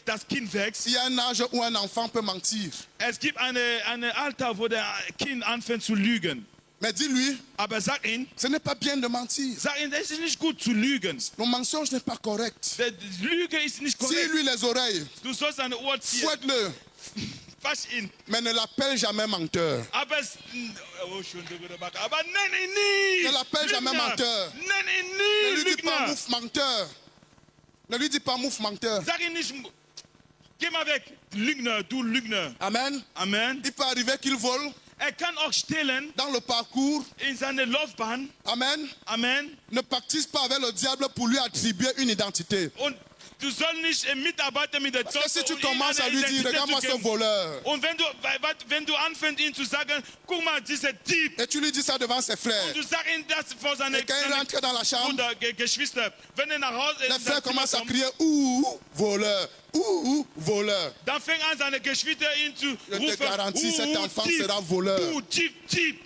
das Kind wächst, il y a un âge où un enfant peut mentir. es gibt eine Alter, wo der Kind anfängt zu lügen. Mais dis-lui, Aber sag ihm, ce n'est pas bien de mentir. sag ihm, es ist nicht gut zu lügen. Le mensonge n'est pas correct. Die Lüge ist nicht korrekt. Tire-lui les oreilles, Du sollst seine Ohr ziehen. fouette-le, Wasch ihn. mais ne l'appelle jamais menteur. Aber nenn ihn nie. Ne l'appelle jamais Lügner. menteur. Nenn ihn Ne nie lui dis pas Lügner. mouf menteur. Ne lui dis pas mouf menteur. Sag ihn nicht, geh mal weg. Lügner, du Lügner. Amen. Amen. Il peut arriver qu'il vole Kann auch stehlen dans le parcours. in seine Laufbahn. Amen. Amen. Ne pactise pas avec le diable pour lui attribuer une identité. Und du sollst nicht mitarbeiten mit der Parce que si tu um ihm commences à eine lui dire, Identität regarde-moi zu ce geben. voleur, Und wenn du anfängst, ihm zu sagen, guck mal, dieser Dieb, et tu lui dis ça devant ses frères, du sagst ihm das vor seine et quand il rentre dans la chambre, Bruder, Geschwister, wenn er nach Hause les frères commencent à crier, ouh, voleur, ouh, voleur. dann fängt an, seine Geschwister ihn zu Je te rufen, garantis, cet enfant sera voleur. Dieb,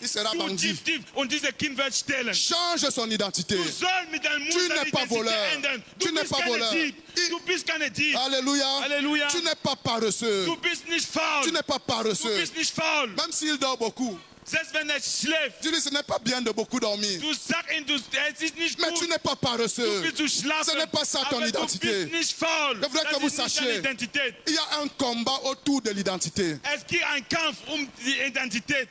Il sera bandit. Dieb. Und dieser Kind wird stehlen. Change son identité. Du sollst mit deinem Mund Tu deine n'es pas Identität voleur. ändern. Tu Du n'es bist pas keine voleur. Dieb. Du bist keine Dieb. Alléluia. Alléluia. Tu n'es pas paresseux. Du bist nicht faul. Tu n'es pas Du paresseux. bist nicht faul. Même s'il dort beaucoup. Selbst wenn er schläft, Tu dis, ce n'est pas bien de beaucoup dormir. du sagst ihm, es ist nicht Mais gut. tu n'es pas Du paresseux. bist zu schlafen. Ce n'est pas ça ton Aber identité. du bist nicht faul. Je voudrais que Das vous ist nicht deine sachiez. Identität. Il y a un combat autour de l'identité. Es gibt einen Kampf die Identität.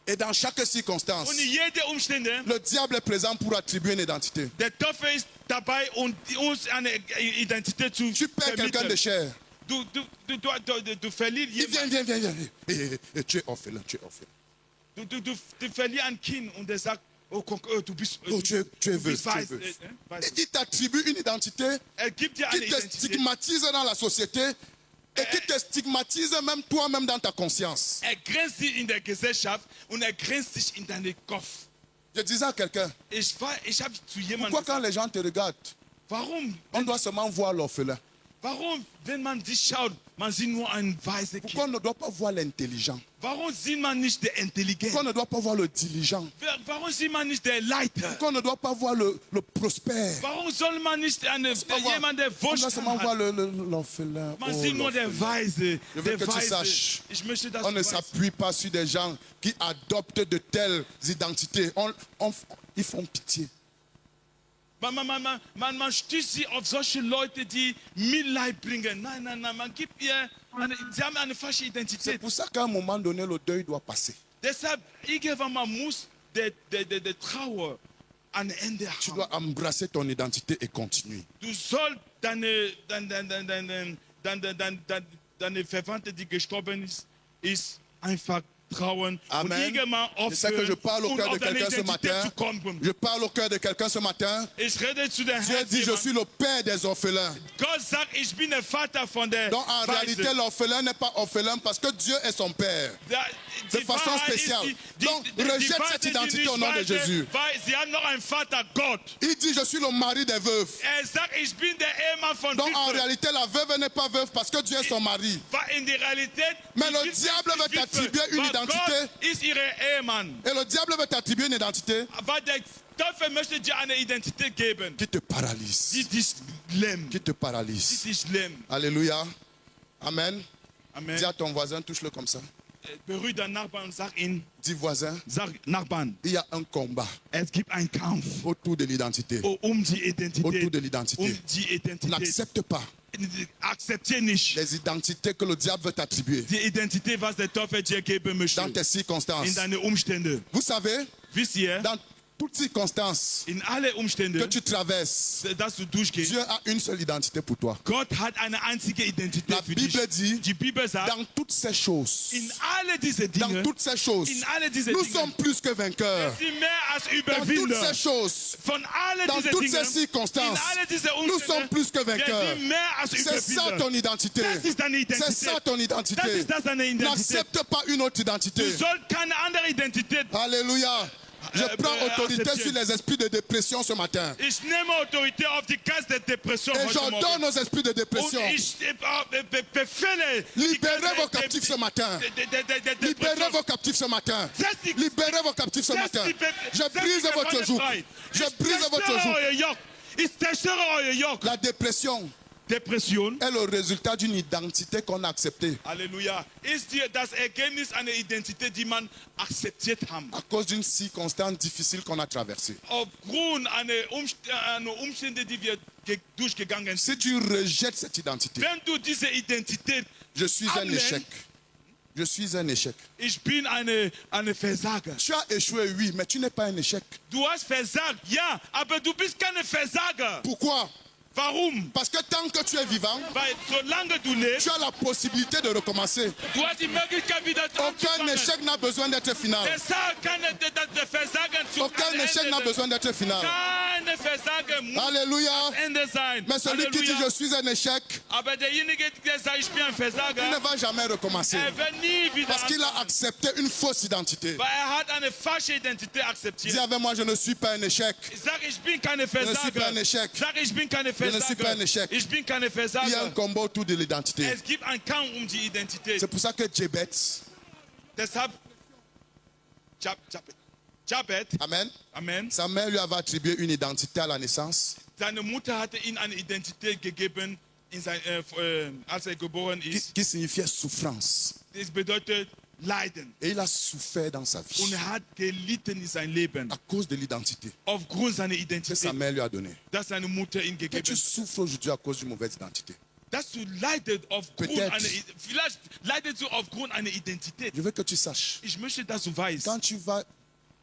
Et dans chaque circonstance, Und in jeder Umstände, le diable est présent pour attribuer une identité. der Teufel ist dabei, uns eine Identität zu Tu perds quelqu'un de vermitteln. cher. Du verlierst Il vient, jemanden. viens. Tu es orphelin, tu es orphelin. Du verlierst ein Kind und der sagt, oh, du bist, Tu es bist weiß, weiß. tu es weiß. Weiß. Et il t'attribue une identité Er gibt dir qui eine te Identität. stigmatise dans la société et qui te stigmatise même toi-même dans ta conscience. Er grenzt dich in der Gesellschaft und er grenzt dich in deinen Kopf. Je disais à quelqu'un, Ich habe zu jemandem pourquoi quand gesagt, les gens te regardent, warum, on doit seulement voir l'orphelin? wenn man dich schaut, man sieht nur ein weißes Pourquoi Kind? on ne doit pas voir l'intelligent? Warum sieht man nicht der Intelligent? Pourquoi on ne doit pas voir le diligent? Warum sieht man nicht der Leiter? Pourquoi on ne doit pas voir le prospère? Warum soll man nicht jemand, der On doit Wohlstand seulement voir hat? l'orphelin. Man Oh, sieht nur der l'orphelin. Weise, Je veux der que tu Weise. saches, Ich möchte, dass on du ne weißt. s'appuie pas sur des gens qui adoptent de telles identités. Ils font pitié. Man stößt sie auf solche Leute, die Mitleid bringen. Nein, man gibt ihr, sie haben eine falsche C'est Identität. pour ça qu'à un moment donné, le deuil doit passer. Deshalb, irgendwann mal muss der Trauer ein Ende Tu haben. dois embrasser ton identité et continuer. Du sollst deine Verwandte, die gestorben ist, einfach trauen Amen. und irgendwann Je sais que je aufhören parle au und cœur de auf deine quelqu'un ce Identität matin. zu kommen. Je parle au cœur de quelqu'un ce matin. Ich rede zu den Dieu dit, je Herzen. suis le père des orphelins. Gott sagt, ich bin der Vater von der Donc en Weise. réalité, l'orphelin n'est pas orphelin parce que Dieu est son père. Die de façon Wahrheit spéciale. ist, Donc, rejette Weise cette sind identité nicht au nom de Weise, Jésus. Weil sie haben noch einen Vater, Gott. Il dit, je suis le mari des veuves. Sagt, ich bin der Ehemann von Donc en Witwe. réalité, la veuve n'est pas veuve parce que Dieu est son mari. Weil in der Realität, Mais die le Witwe diable ist veut Witwe, t'attribuer une weil identité. Gott ist ihre Ehemann. Et le diable veut t'attribuer une identité Weil der Teufel möchte dir eine Identität geben, qui te paralyse. die dich lähmt. Qui te Die paralyse. dich lähmt. Alléluia. Amen. Amen. Dis à ton voisin, touche-le comme ça. Berührt deinen Nachbarn und sag ihm, Dis voisin, sag Nachbarn, il y a un combat es gibt einen Kampf autour de l'identité. die Identität. Autour de l'identité. Die Identität. N'accepte pas Akzeptiere nicht les identités que le diable veut t'attribuer die Identität, was der Teufel dir geben möchte. dans tes circonstances. In deine Umstände. Vous savez, Wisst ihr, dans toutes circonstances in alle que Umstände, tu traverses, dass du durchgehst, Dieu a une seule identité pour toi. Gott hat eine einzige Identität La für dich. Bible dit, Die Bibel sagt, dans toutes ces choses, in alle diese dans Dinge, toutes ces choses, in alle diese nous Dinge, sommes plus que vainqueurs. sind mehr als Dans toutes Überwinder. ces choses, Von alle dans diese toutes Dinge, ces circonstances, in alle diese nous sommes Umstände, plus que wir vainqueurs. sind mehr als C'est ça Überwinder. ton identité. Das ist deine Identität. C'est ça ton Das identité. ist das deine Identität. N'accepte pas une autre identité. Du sollst keine andere Identität. Alléluia. Je prends autorité accepter. sur les esprits de dépression ce matin. Ich nehme Autorität auf die Geist der Depression Et heute Morgen. j'ordonne aux esprits de Und dépression. ich befehle die Libérez Geist vos captifs ce matin. der Libérez Depression. vos captifs ce matin. Setz die- Libérez vos captifs ce setz matin. die Be- Je setz die brise votre Gefangenen joug. frei. Je Ich brise votre zerstöre joug. euer Joch. Ich zerstöre euer Joch. La dépression Depression est le résultat d'une identité qu'on a acceptée. Halleluja, ist das Ergebnis einer Identität, die man akzeptiert haben. À cause d'une circonstance difficile qu'on a traversée. Aufgrund einer Umstände, die wir durchgegangen sind. Si tu rejettes cette identité, Wenn du diese Identität je suis un ablehnst, échec. Je suis un échec. ich bin eine Versager. Tu as échoué, oui, mais tu n'es pas un échec. Du hast versagt, ja, aber du bist keine Versager. Pourquoi? Warum? Parce que tant que tu es vivant, Weil solange du lebst, tu as la possibilité de recommencer. du hast die Möglichkeit wieder Aucun anzufangen. échec n'a besoin d'être final. Das Versagen zu Aucun échec n'a besoin d'être final. Keine Versagen muss Alléluia. das Ende sein. Mais celui qui dit Halleluja. je suis un échec, Aber derjenige, der sagt, ich bin ein Versager, il ne va jamais recommencer. wird nie wieder Parce qu'il a anfangen. accepté une fausse identité. Weil hat eine falsche Identität akzeptiert. Dis avec moi, je ne suis pas un échec. Sag, ich bin keine ne suis pas Versager. un échec. Sag, ich bin keine ne suis Versager. pas un échec. Ich bin keine Il y a un Versager. combat autour de l'identité. Es gibt einen Kampf um die Identität. C'est pour ça que Jabez, Deshalb, Jabez, amen, Amen. sa mère lui avait attribué une identité à la naissance Seine Mutter hatte ihm eine Identität gegeben, als geboren ist. qui signifiait souffrance. Das bedeutet Leiden. Et il a souffert dans sa vie Und hat gelitten in sein Leben. à cause de l'identité Aufgrund seiner que Identität, sa mère lui a donnée. dass seine Mutter ihm Que gegeben tu hat. souffres aujourd'hui à cause d'une mauvaise identité. Dass du leidest aufgrund Peut-être. vielleicht leidest du aufgrund einer Identität. Je veux que tu saches, Ich möchte, dass du weißt, quand tu vas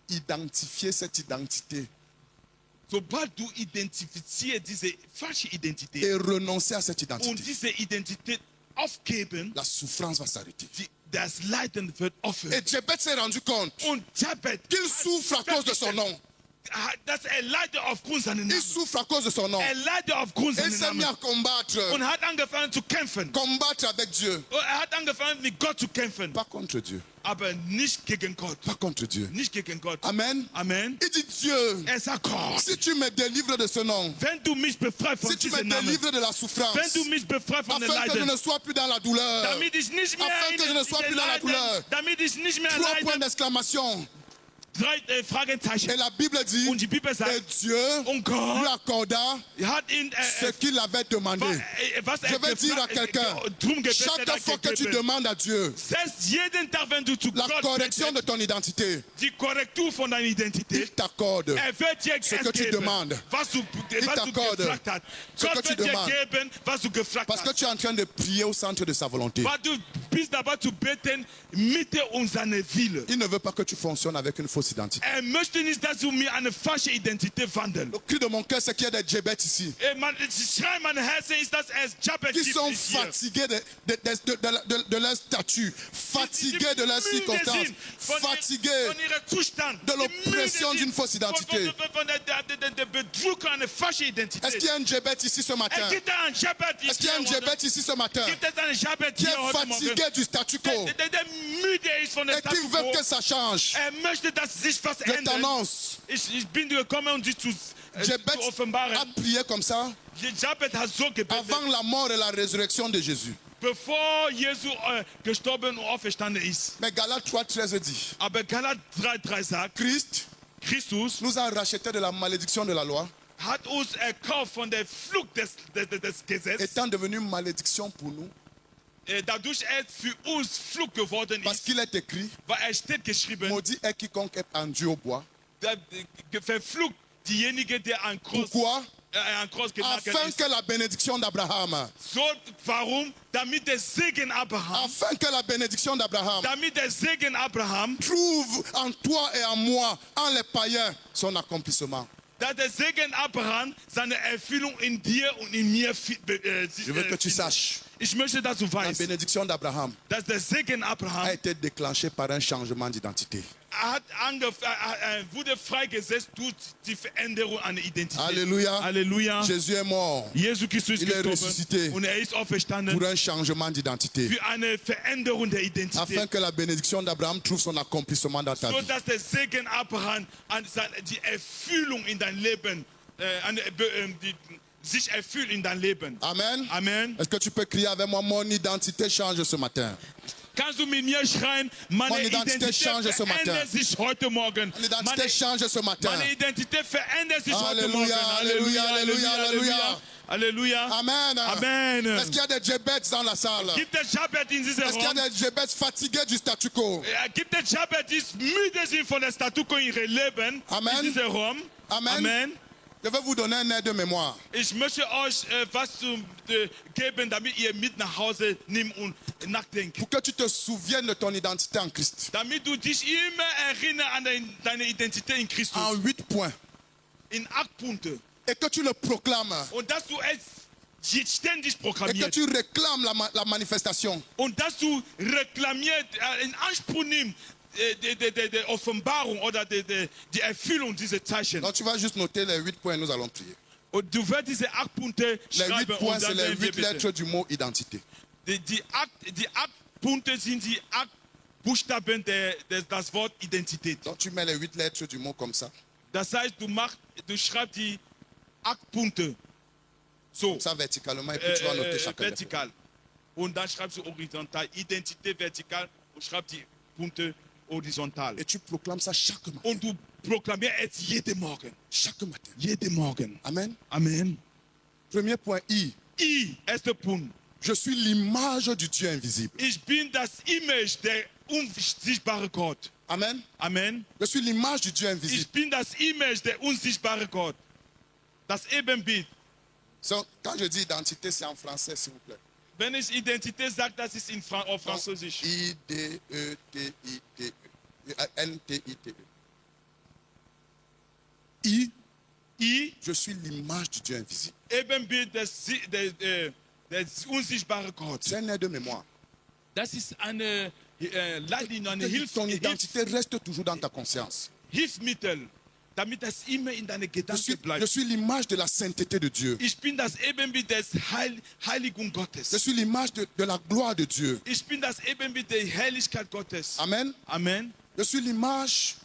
identifier cette identité sobald du identifizierst diese falsche Identität et renoncer à cette und identité, diese Identität aufgeben, la souffrance va s'arrêter. das Leiden wird aufhören. Et Jabez s'est rendu compte Und Jabez, qu'il souffre à cause de son nom. dass leidet aufgrund seines Il Namens. souffre à cause de son nom. Leidet aufgrund Et il seines s'est mis Namens. à combattre. Und hat angefangen zu kämpfen. Combattre avec Dieu. Hat angefangen mit Gott zu kämpfen. Pas contre Dieu. Aber nicht gegen Gott. Pas contre Dieu. Nicht gegen Gott. Amen. Amen. Il dit Dieu, Sagt Gott, si tu me délivres de ce nom, wenn du mich befreist von si tu me diesem Namen, délivres de la souffrance, wenn du mich befreist von den afin que je Leiden, ne sois plus dans la douleur, damit ich nicht mehr afin que je ne sois plus dans la douleur. damit ich nicht mehr 3 points leide. d'exclamation. 3 Fragezeichen. Et la Bible dit, Und die Bibel et sagt, Dieu und lui Gott accorda hat ihn ce qu'il avait demandé. was Je vais dire à quelqu'un, chaque fois que tu demandes à Dieu jeden Tag, wenn du zu la Gott correction de betest, ton identité, die Korrektur von deiner il Identität, t'accorde wird dir ce que tu geben, demandes. was du t'accorde gefragt hast. ce que Gott tu wird dir demandes. geben, was du gefragt Parce que hast. tu es en train de prier au centre de sa volonté. Weil du bist dabei zu beten, Mitte unserer Wille. Il ne veut pas que tu fonctionnes avec une fausse identité. Möchte nicht, dass du mir eine falsche Identität wandelst. Le cri de mon cœur, c'est qu'il y a des Jabez ici Schrei meiner Herzen ist, dass es Jabez qui gibt sont hier. fatigués de leur statut, fatigués de leur circonstance, fatigués von ihrem Zustand, de l'oppression d'une fausse identité. von der Bedruck einer falschen Identität. Est-ce qu'il y a un Jabez ici ce matin? Es gibt einen Jabez Est-ce qu'il y a un Jabez ici ce matin Gibt es einen Jabez qui hier est heute Morgen? fatigué du statu quo Der müde ist von der et qui Status veut quo. que ça change? Möchte, dass sich was Je ändert. t'annonce, Ich bin gekommen, um dich zu Jabez offenbaren. a prié comme ça Jabez hat so gebetet, avant la mort et la résurrection de Jésus. bevor Jesus gestorben und auferstanden ist. Mais Galates 3,13 dit, Aber Galat 3,3 sagt, Christus nous a rachetés de la malédiction de la loi, hat uns erkauft von der Flucht des Gesetzes, étant devenu malédiction pour nous, dadurch für uns Flucht geworden parce ist, qu'il est écrit, weil steht geschrieben, maudit est quiconque est pendu au bois. verflucht diejenige, der an Kreuz genagelt Afin ist. que la bénédiction d'Abraham, So, warum? Damit der Segen Abraham, afin que la bénédiction d'Abraham damit der Segen Abraham, trouve en toi et en moi, en les païens, son accomplissement. dass der Segen Abraham seine Erfüllung in dir und in mir Je veux que tu saches, Ich möchte, dass du la weißt, bénédiction d'Abraham dass der Segen Abraham a été déclenchée par un changement d'identité. wurde freigesetzt durch die Veränderung einer Identität. Alléluia. Halleluja. Jésus est mort Jesus Christus ist Il est gestorben ressuscité und ist auferstanden pour un changement d'identité. für eine Veränderung der Afin Identität. que la bénédiction d'Abraham trouve son accomplissement dans ta So vie. dass der Segen Abraham die Erfüllung in dein Leben, sich erfüllt in dein Leben. Amen. Amen. Est-ce que tu peux crier avec moi, mon identité change ce matin? Kannst du mit mir schreien, meine Mon identité Identität change ce matin. verändert sich heute Morgen. Mon identité change ce matin. Meine Identität verändert sich heute Alléluia, Morgen. Alléluia, Alléluia, Alléluia. Alléluia. Amen. Amen. Est-ce qu'il y a des Jebets dans la salle? Gibt es Jabet in diesem Est-ce qu'il y a Raum? des Jebets fatigués du statu quo? Gibt es Jabet, die müde sind von der Statu quo in ihrem Leben? Amen. In diesem Raum? Amen. Amen. Je vais vous donner un aide de mémoire. Ich möchte euch was zu geben, damit ihr mit nach Hause nehmt und nachdenkt. Pour que tu te souviennes de ton identité en Christ. Damit du dich immer erinnerst an deine Identität in Christus. En 8 points. In 8 Punkte. Et que tu le proclames. Und dass du es ständig Et que proklamierst. tu réclames la manifestation. Und dass du reklamierst, in Anspruch nimmst, die Offenbarung oder die Erfüllung dieser Zeichen. Donc tu vas juste noter les 8 points et nous allons prier. Und du wirst diese 8 Punkte Les 8 schreiben points, und c'est dann les werden wir 8 lettres beten. du mot identité. Die 8 Punkte sind die 8 Buchstaben das Wort Identität. Donc tu mets les 8 lettres du mot comme ça. Das heißt, du schreibst die 8 Punkte so, Comme ça verticalement et puis tu vas noter chacun. des vertikal. Und dann schreibst du horizontal. Identität vertikal und schreibst die Punkte horizontal. points. Et tu proclames ça chaque matin. Und du proklamierst es jeden Morgen. Chaque matin. Jeden Morgen. Amen. Amen. Premier point I. Erster Punkt. Je suis l'image du Dieu invisible. Ich bin das Image der unsichtbaren Gott. Amen. Amen. Je suis l'image du Dieu invisible. Ich bin das Image der unsichtbaren Gott. Das Ebenbild. So, quand je dis identité, c'est en français, s'il vous plaît. Wenn ich Identität sage, das ist auf Donc, Französisch. I-D-E-T-I-T-E. N-T-I-T-E. I, je suis l'image du Dieu invisible. Ebenbild des unsichtbaren Gott. C'est un aide de mémoire. Das ist eine Leitlinie, eine Ton identité reste toujours dans ta conscience. Hilfsmittel, damit das immer in deine Je Gedanken bleibt. suis l'image de la sainteté de Dieu. Ich bin das Ebenbild des Heiligung Gottes. Je suis l'image de la gloire de Dieu. Ich bin das Ebenbild der Herrlichkeit Gottes. Amen. Amen. Je suis l'image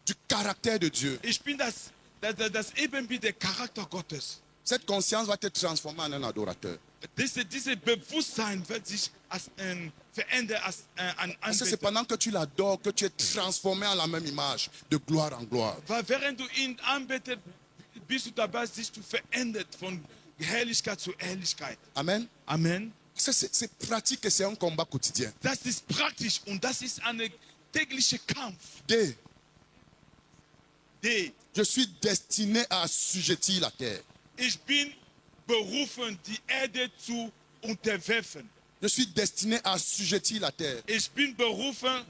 du caractère de Dieu. Ich bin das Ebenbild der Charakter Gottes. Cette conscience va te transformer en un adorateur. Dieses Bewusstsein wird sich verändern als ein Parce que c'est Anbeter. pendant que tu l'adores que tu es transformé en la même image, de gloire en gloire. Weil während du ihn anbetest, bist du dabei, sich zu verändern von Herrlichkeit zu Herrlichkeit. Amen. Amen. C'est pratique et c'est un combat quotidien. Das ist praktisch und das ist ein täglicher Kampf. D. D. Je suis destiné à assujettir la terre. Ich bin berufen, die Erde zu unterwerfen. Je suis destiné à assujettir la terre. Ich bin berufen,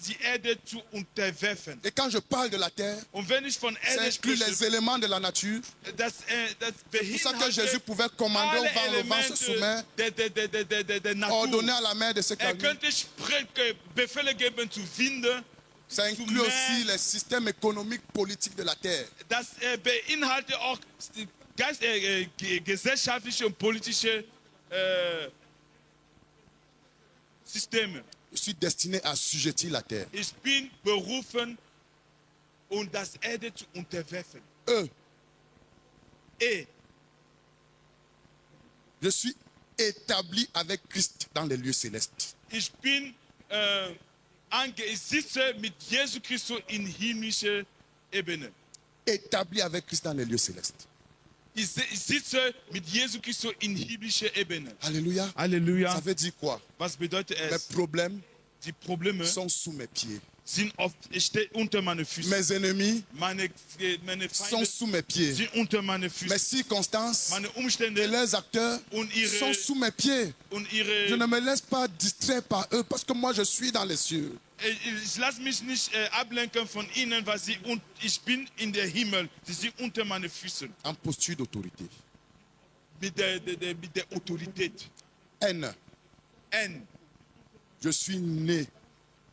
die Erde zu unterwerfen. Et quand je parle de la terre, Und wenn ich von ça Erde inclut les spreche, éléments de la nature. das C'est pour ça que Jésus beinhaltet pouvait commander alle au vent, le vent se soumet, Elemente der Natur. ordonner à la mer de se calmer. Könnte Befehle geben zu Winden. Ça inclut aussi les systèmes économiques, politiques de la terre. Das beinhaltet auch gesellschaftliche und politische Systeme. Je suis destiné à assujettir la terre. Ich bin berufen, das Erde zu unterwerfen. E. Je suis établi avec Christ dans les lieux célestes. Ich bin ich sitze mit Jesus Christus in himmlischer Ebene. Établi avec Christ dans les lieux célestes. Ich sitze mit Jesus Christus in himmlischer Ebene. Alléluia. Halleluja. Ça veut dire quoi? Was bedeutet Mes es? problèmes Die Probleme sont sous mes pieds. sind ich stehe unter meine Füße. Mes ennemis Meine sont Feinde sous mes pieds. sind unter meine Mes Füße. circonstances Meine et Umstände leurs acteurs und sont sous mes pieds. Je ihre ne me laisse pas distraire par eux parce que moi je suis dans les cieux. ich lasse mich nicht ablenken von ihnen, weil ich bin in der Himmel. Sie sind unter meine Füße. En posture d'autorité. Mit der Autorität. N. N. Je suis né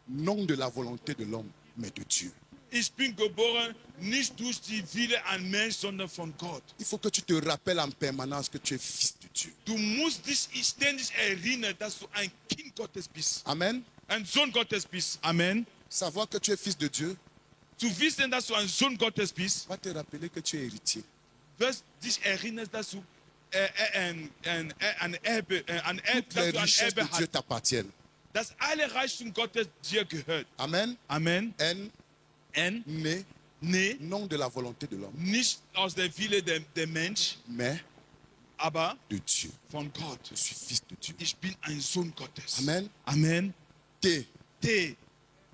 non de la volonté de l'homme, mais de Dieu. Ich bin geboren nicht durch die Wille an Mensch, sondern von Gott. Il faut que tu te rappelles en permanence que tu es fils de Dieu. Du musst dich ständig erinnern, dass du ein Kind Gottes bist. Amen. Ein Sohn Gottes bist. Amen. Savoir que tu es fils de Dieu Zu wissen, dass du ein Sohn Gottes bist, va te rappeler que tu es héritier. wirst dich erinnern, dass du ein Erbe Toutes les richesses de Dieu hast. t'appartiennent. dass alle Reichtum Gottes dir gehört. Amen. Amen. N, né, Nee, non de la volonté de l'homme, nicht aus der Wille der Mensch, mais aber de Dieu. von Gott. Je suis fils de Dieu. Ich bin ein Sohn Gottes. Amen. Amen. T, T.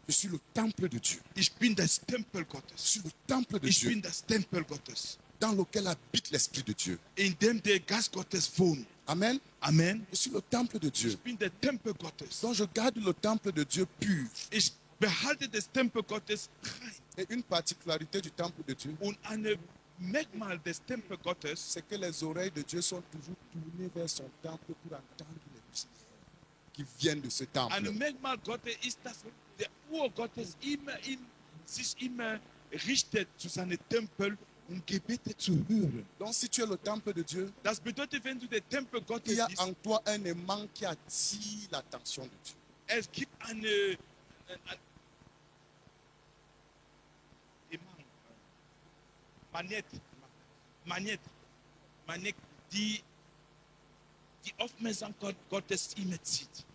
je suis le temple de Dieu. Ich bin das Tempel Je Gottes. suis le temple de Ich Dieu bin das Tempel Gottes, dans lequel habite l'Esprit de Dieu. in dem der Geist Gottes wohnt. Amen. Amen. Je suis le temple de Dieu. Ich bin der Tempel Gottes. Donc je garde le temple de Dieu pur. Ich behalte das Tempel Gottes rein. Et une particularité du temple de Dieu, Und ein Merkmal des Tempel Gottes, c'est que les oreilles de Dieu sont toujours tournées vers son temple pour entendre les prières qui viennent de ce temple. ein Merkmal Gottes ist, dass der Ohr Gottes sich immer richtet zu seinem Tempel, um Gebete zu hören. Donc si tu es le temple de Dieu, Das bedeutet, wenn du der Tempel il Gottes y a bist, en toi un aimant qui attire l'attention de Dieu. es gibt eine Magnet, die Aufmerksamkeit Gottes immer zieht.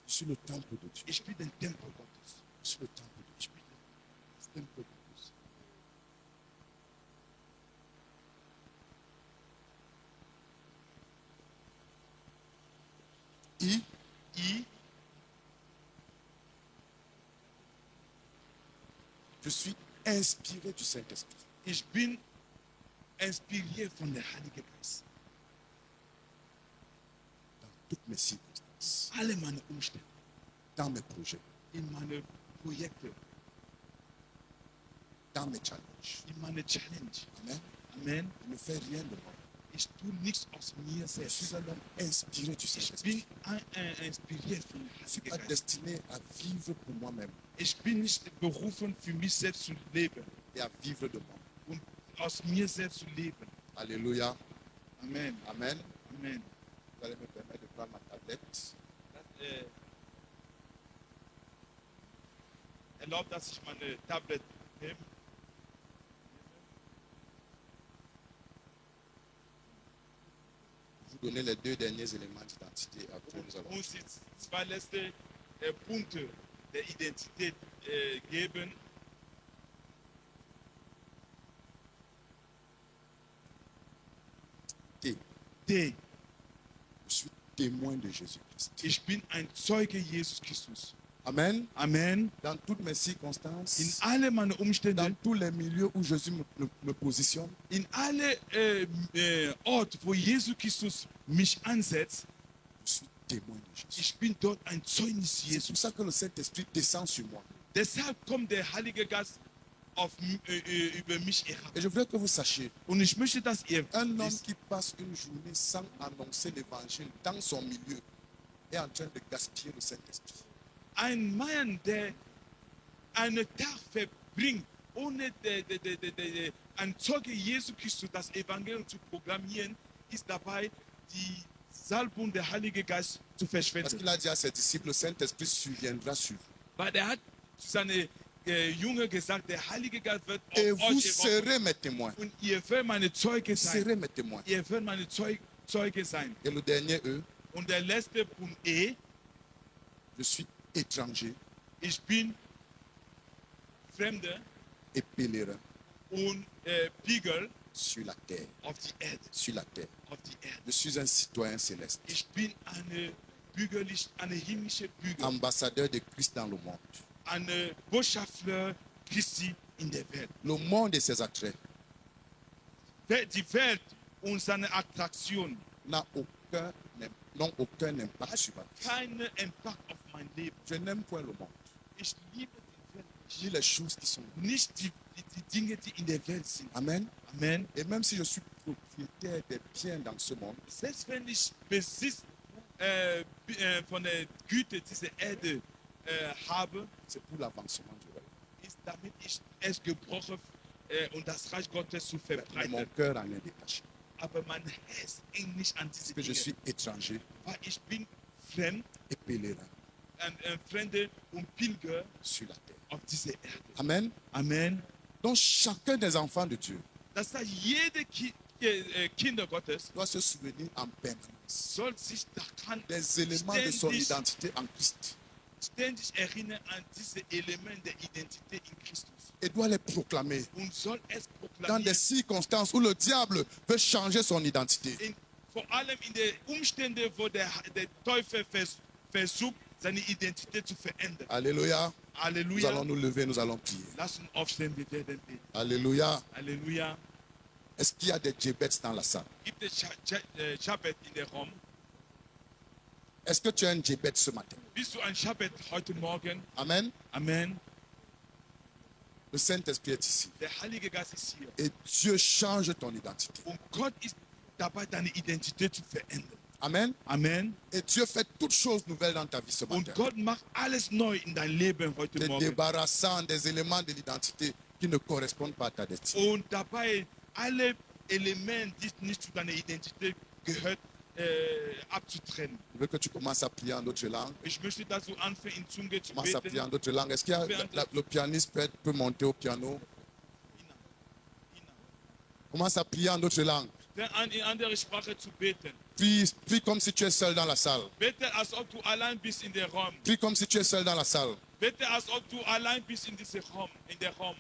Je suis le temple de Dieu. Ich bin der Tempel Gottes. Je suis le temple de Dieu. Das Tempel Gottes. I, je suis inspiré du Saint-Esprit. Ich bin inspiriert von der Heilige Geist. Dans toutes mes circonstances, Alle meine Umstände, dans mes projets, in meine Projekte, dans mes challenges. in meine Challenge. Amen. Amen. Je ne fais rien de moi. Ich tue nichts aus mir Je suis selbst. un homme inspiré du Ich Saint-Esprit. bin inspiriert von der Je ne suis Heiligen pas Geist. destiné à vivre pour moi-même Ich bin nicht berufen, für mich selbst zu leben et à vivre de moi. und aus mir selbst zu leben. Alléluia. Amen. Amen. Amen. Vous allez me permettre de prendre ma tablette. Erlaubt, dass ich meine Tablet nehme. Vous donner les deux derniers éléments d'identité. Après, nous allons. Muss jetzt zwei letzte Punkte der Identität geben. T. D. Je suis témoin de Jésus-Christ. Ich bin ein Zeuge Jesus Christus. Amen. Amen. Dans toutes mes In circonstances, alle meine dans Umstände, tous les milieux où Jésus me positionne, in alle Orte, wo Jesus Christus mich ansetzt, je suis témoin de Jésus. ich bin dort ein Zeugnis C'est pour Jesus. ça que le Saint-Esprit descend sur moi. Deshalb kommt der Heilige Geist über mich herab. Et je voudrais que vous sachiez, Und ich möchte, dass ihr un homme wisst, qui passe une journée sans annoncer l'évangile dans son milieu est en train de gaspiller le Saint-Esprit. ein Mann, der einen Tag verbringt, ohne ein Zeuge Jesu Christus das Evangelium zu programmieren, ist dabei, die Salbung der Heilige Geist zu Parce verschwenden. qu'il a dit à ses disciples, le Saint-Esprit surviendra sur vous. Weil er hat zu seinen Jüngern gesagt, der Heilige Geist wird Et auf vous euch serez mes témoins. und ihr werdet meine Zeuge Vous sein. serez mes témoins. Ihr werdet meine Zeuge sein. Et le dernier, eux, Und der letzte Punkt E, je suis étranger ich bin Fremder et pèlerin und Pilger sur la terre. auf die Erde. Sur la terre. Auf die Erde. Je suis un citoyen céleste, Ich bin eine himmlische Bürger, ambassadeur de Christ dans le monde. eine Botschafter Christi in der Welt. Le monde et ses attraits Die Welt und seine Attraktion, n'ont aucun impact sur ma vie. keinen Impact auf mein Leben. Je n'aime point le monde, Ich liebe die Welt ni les choses qui sont. nicht die Dinge, die in der Welt sind. Amen. Amen. Et même si je suis propriétaire des biens dans ce monde, Selbst wenn ich Besitz von der Güte dieser Erde habe, c'est pour l'avancement du règne. ist damit ich es gebrochen und das Reich Gottes zu Mais mon verbreiten. cœur en est détaché. Aber mein Herz hängt nicht an diese Parce que je Dinge. suis étranger Weil ich bin fremd, et pèlerin ein Fremde und Pilger sur la terre. auf dieser Erde. Amen. Amen. Donc chacun des enfants de Dieu Das heißt, jede Kinder Gottes doit se souvenir en permanence soll sich daran des éléments de son identité en Christ ständig erinnern an diese Elemente der Identität in Christus. et doit les proclamer Und soll es dans proklamieren. des circonstances où le diable veut changer son identité. Vor allem in den Umständen, wo der Teufel versucht, seine Identität zu verändern. Alléluia. Nous Halleluja. allons nous lever, nous allons prier. Lass uns aufstehen, wir werden beten. Alléluia. Halleluja. Est-ce qu'il y a des Djebets dans la salle? Gibt es Schabbat in der Raum? Est-ce que tu es un Djebet ce matin? Bist du ein Schabbat heute Morgen? Amen. Amen. Le Saint-Esprit est ici. Der Heilige Geist ist hier. Et Dieu change ton identité. Und Gott ist dabei, deine Identität zu verändern. Amen. Amen. Et Dieu fait toutes choses nouvelles dans ta vie ce Und matin. Gott macht alles neu in dein Leben heute Te Morgen. débarrassant des éléments de l'identité qui ne correspondent pas à ta destinée. Und dabei alle Elemente, die nicht zu deiner Identität gehört, abzutrennen. Je veux que tu commences à prier en d'autres langues. Ich möchte, dass du anfängst, in Zunge zu Commence à prier en beten. d'autres langues. Est-ce qu'il y a le pianiste peut monter au piano? Commence à prier en d'autres langues. In andere Sprache zu beten. Prie comme si tu es seul dans la salle. Bete, als ob du allein bist in der Raum. Prie comme si tu es seul dans la salle. Bete, als ob du allein bist in diesem Raum, in der Raum.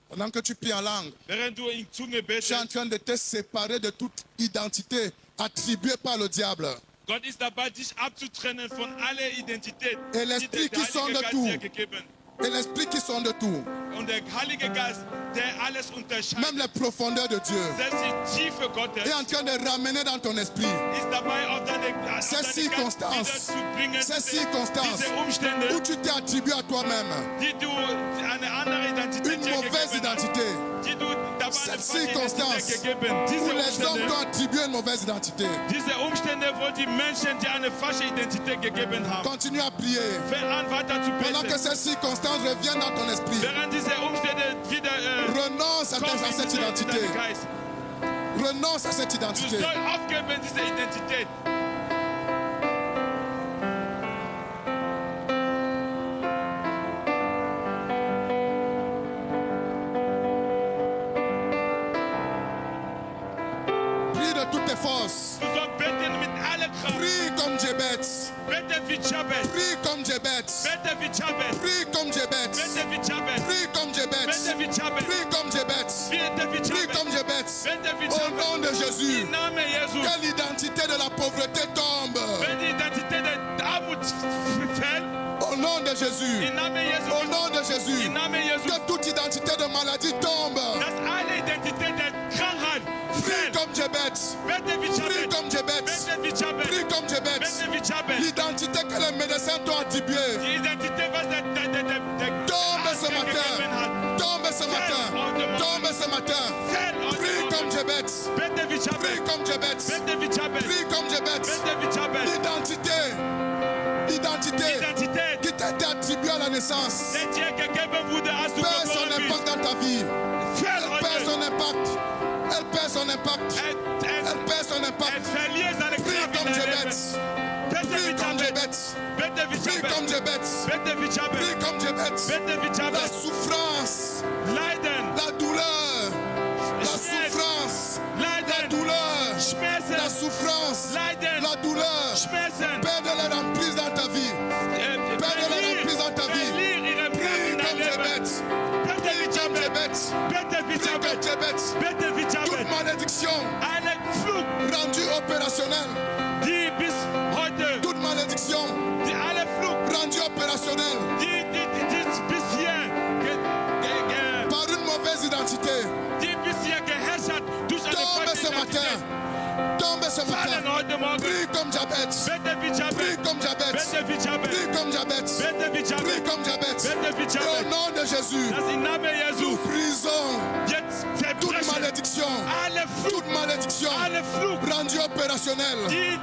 Pendant que tu pries en langue, Während du in Zunge tu es en betest, train de te séparer de toute identité attribuée par le diable. Gott ist dabei, dich abzutrennen von aller Identität, Et l'Esprit qui sonde tout. dir gegeben. Et l'Esprit qui sonde tout, Und der Heilige Geist, der alles même unterscheidet, les profondeurs de Dieu, selbst die Tiefe Gottes, est en train de ramener dans ton esprit ist dabei, auf deine ces Geist circonstances, wiederzubringen, ces circonstances diese Umstände, où tu t'es attribué à toi-même die du eine andere Identität une dir mauvaise gegeben hast, identité, die du dabei Cette eine falsche circonstance Identität gegeben. où Diese les hommes Umstände, t'ont attribué une mauvaise identité. diese Umstände, wo die Menschen dir eine falsche Identität gegeben haben. Continue à prier. Fang an, weiter zu Pendant que beten. ces circonstances reviennent dans ton esprit, Während diese Umstände wieder renonce à kommen in cette identité. deinen Geist. Renonce à cette Du identité. sollst aufgeben, diese Identität. Prie de toutes tes forces. Du sollst beten mit aller Kraft. Prie comme Djebet. Bete wie Jabez. Prie comme Djebet. Bete wie Jabez. Prie comme Djebet. Bete wie Jabez. Prie comme Djebet. Bete wie Jabez. Prie comme Djebet. Bete wie Prie Jabez. comme Djebet. Bete wie Au Jabez. nom de Jésus, Im Namen Jesus. que l'identité de la pauvreté tombe. Wenn die Identität der Armut fällt, Au nom de Jésus. im Namen Jesus. Au nom de Jésus. Im Namen Jesus. Que toute identité de maladie tombe. Dass alle Identität der Krankheit Prie fällt. comme Djebet. Bete wie Prie Jabez. comme Djebet. Bete wie Jabez. Prie comme Djebet. Bete wie Jabez. L'identité que les médecins t'ont attribuée. Die Identität, was der Tombe Arzt ce dir gegeben matin. hat. Tombe ce matin. Tombe ce matin. Fällt heute Prie Morgen. comme Djebet. Bete wie Prie Jabez. comme Djebet. Bete wie Jabez. Prie comme Djebet. Bete wie Jabez. L'identité. Identité Identität, qui t'a été attribuée à la naissance. der dir gegeben wurde, als du Perd son geboren bist. impact dans ta vie. Fällt Elle perd heute. son impact. Elle perd son impact. Elle perd son impact. verliert seine Prie Kraft in comme dein Djebet. Leben. Bete Prie wie comme Jabez. Djebet. Bete wie Prie comme Jabez. Djebet. Bete wie Jabez. Prie comme Djebet. Bete wie La Jabez. souffrance, Leiden, la douleur, la souffrance, la Leiden, douleur, la Schmerzen, souffrance, Leiden, la douleur. Schmerzen. Perdre leur emprise dans ta vie. emprise dans ta vie. Verlier ihre Kraft Prie in dein comme Leben. Djebet. Bete wie Comme Jabez. Djebet. Bete wie Prie comme Jabez. Djebet. Bete wie Toute Jabez. malédiction Eine Fluch, rendue opérationnelle. die bis heute, Toute malédiction die alle Fluch, rendue opérationnelle die bis hier par une mauvaise identité. die bis hier geherrscht hat durch eine Tombe falsche ce matin. Identität. Tombe ce Fallen matin. heute Morgen. Prie comme Djebet. Bete wie Prie Jabez. comme Djebet. Bete wie Jabez. Prie comme Djebet. Bete wie Prie Jabez. comme Djebet. Bete wie Et au Jabez. nom de Jésus, Das im Namen nous Jesus brisons jetzt toute zerbrechen malédiction. alle Fluch, Toute malédiction alle Fluch, rendue opérationnelle die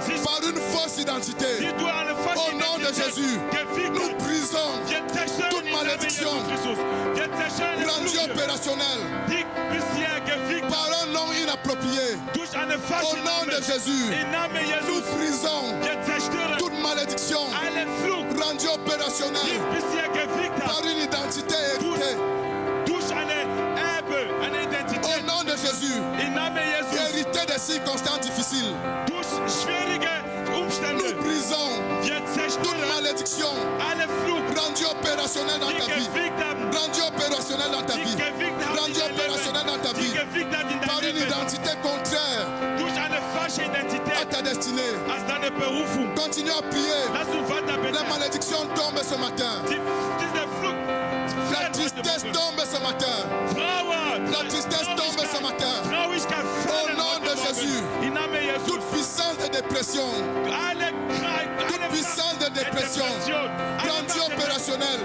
sich par une fausse identité. die durch eine falsche Au nom de Identität Jésus, gefickt nous hat. brisons Wir zerstören toute in malédiction rendue opérationnelle par un nom inapproprié. Au nom de Jésus, nous brisons toute malédiction rendue opérationnelle par une identité héritée. Au nom de Jésus, hérité des circonstances difficiles, nous brisons toute malédiction rendue opérationnelle dans ta vie, rendue opérationnelle dans ta vie, rendue opérationnelle dans ta vie, par une identité contraire à ta destinée. Continue à prier. La malédiction tombe ce matin. La tristesse tombe ce matin. La tristesse tombe ce matin. Au nom de Jésus, toute puissance de dépression, toute puissance de dépression rendue opérationnelle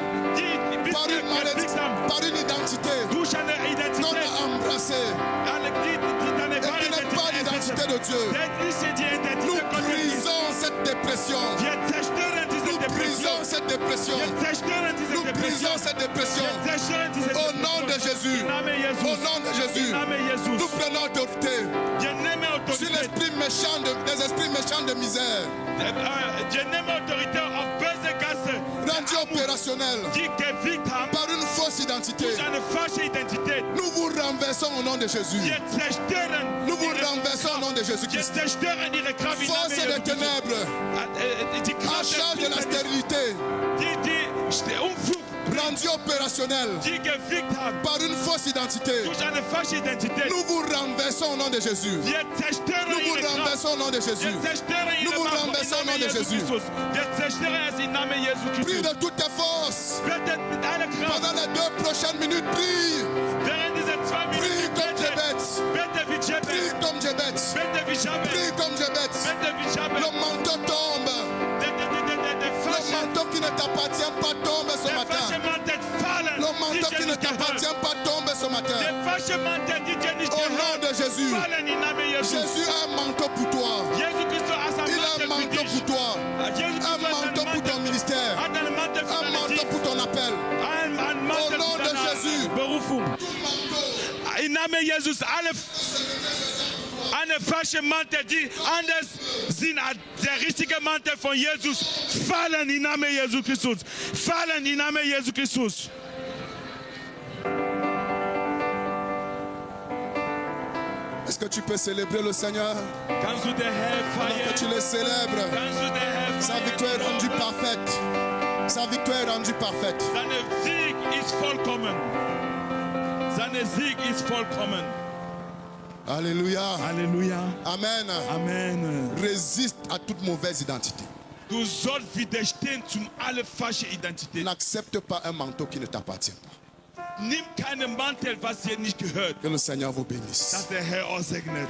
par une malédiction, par une identité qu'on a embrassée et qui n'est pas l'identité de Dieu. Nous brisons cette dépression. Nous brisons cette dépression. Nous brisons cette dépression. Au nom de Jésus. Au nom de Jésus. Nous prenons autorité sur l'esprit méchant des esprits méchants de misère. Rendu opérationnel par une fausse identité. Nous vous renversons au nom de Jésus. Nous vous renversons au nom de Jésus-Christ. Force des ténèbres, en charge de la stérilité, rendu opérationnel par une fausse identité. Nous vous renversons au nom de Jésus. Nous vous renversons au nom de Jésus. Nous vous renversons au nom de Jésus. Prie de toutes tes forces. Pendant les 2 prochaines minutes, prie. Prie comme Jabez. Prie comme Jabez. Prie comme Jabez. Le manteau tombe. Le manteau qui ne t'appartient pas tombe ce matin. Le manteau qui ne t'appartient pas tombe ce matin. Au nom de Jésus. Jésus a un manteau pour toi. Il a un manteau pour toi. Un manteau pour ton ministère. Un manteau pour ton appel. Au nom de Jésus. Eine falsche Mantel, die anders sind als der richtige Mantel von Jesus, fallen im Namen Jesus Christus. Fallen im Namen Jesus Christus. Est-ce que tu peux célébrer le Seigneur? Kannst du den Herrn Pendant feiern? que tu le célèbres, Kannst du den Herrn sa victoire est rendue parfaite. Sa victoire est rendue parfaite. Seine Sieg ist vollkommen. Seine Sieg ist vollkommen. Alléluia. Alléluia. Amen. Amen. Résiste à toute mauvaise identité. Du sollst widerstehen zu aller falschen Identität. N'accepte pas un manteau qui ne t'appartient pas. Nimm keinen Mantel, was dir nicht gehört. Que le Seigneur vous bénisse. Dass der Herr euch segnet.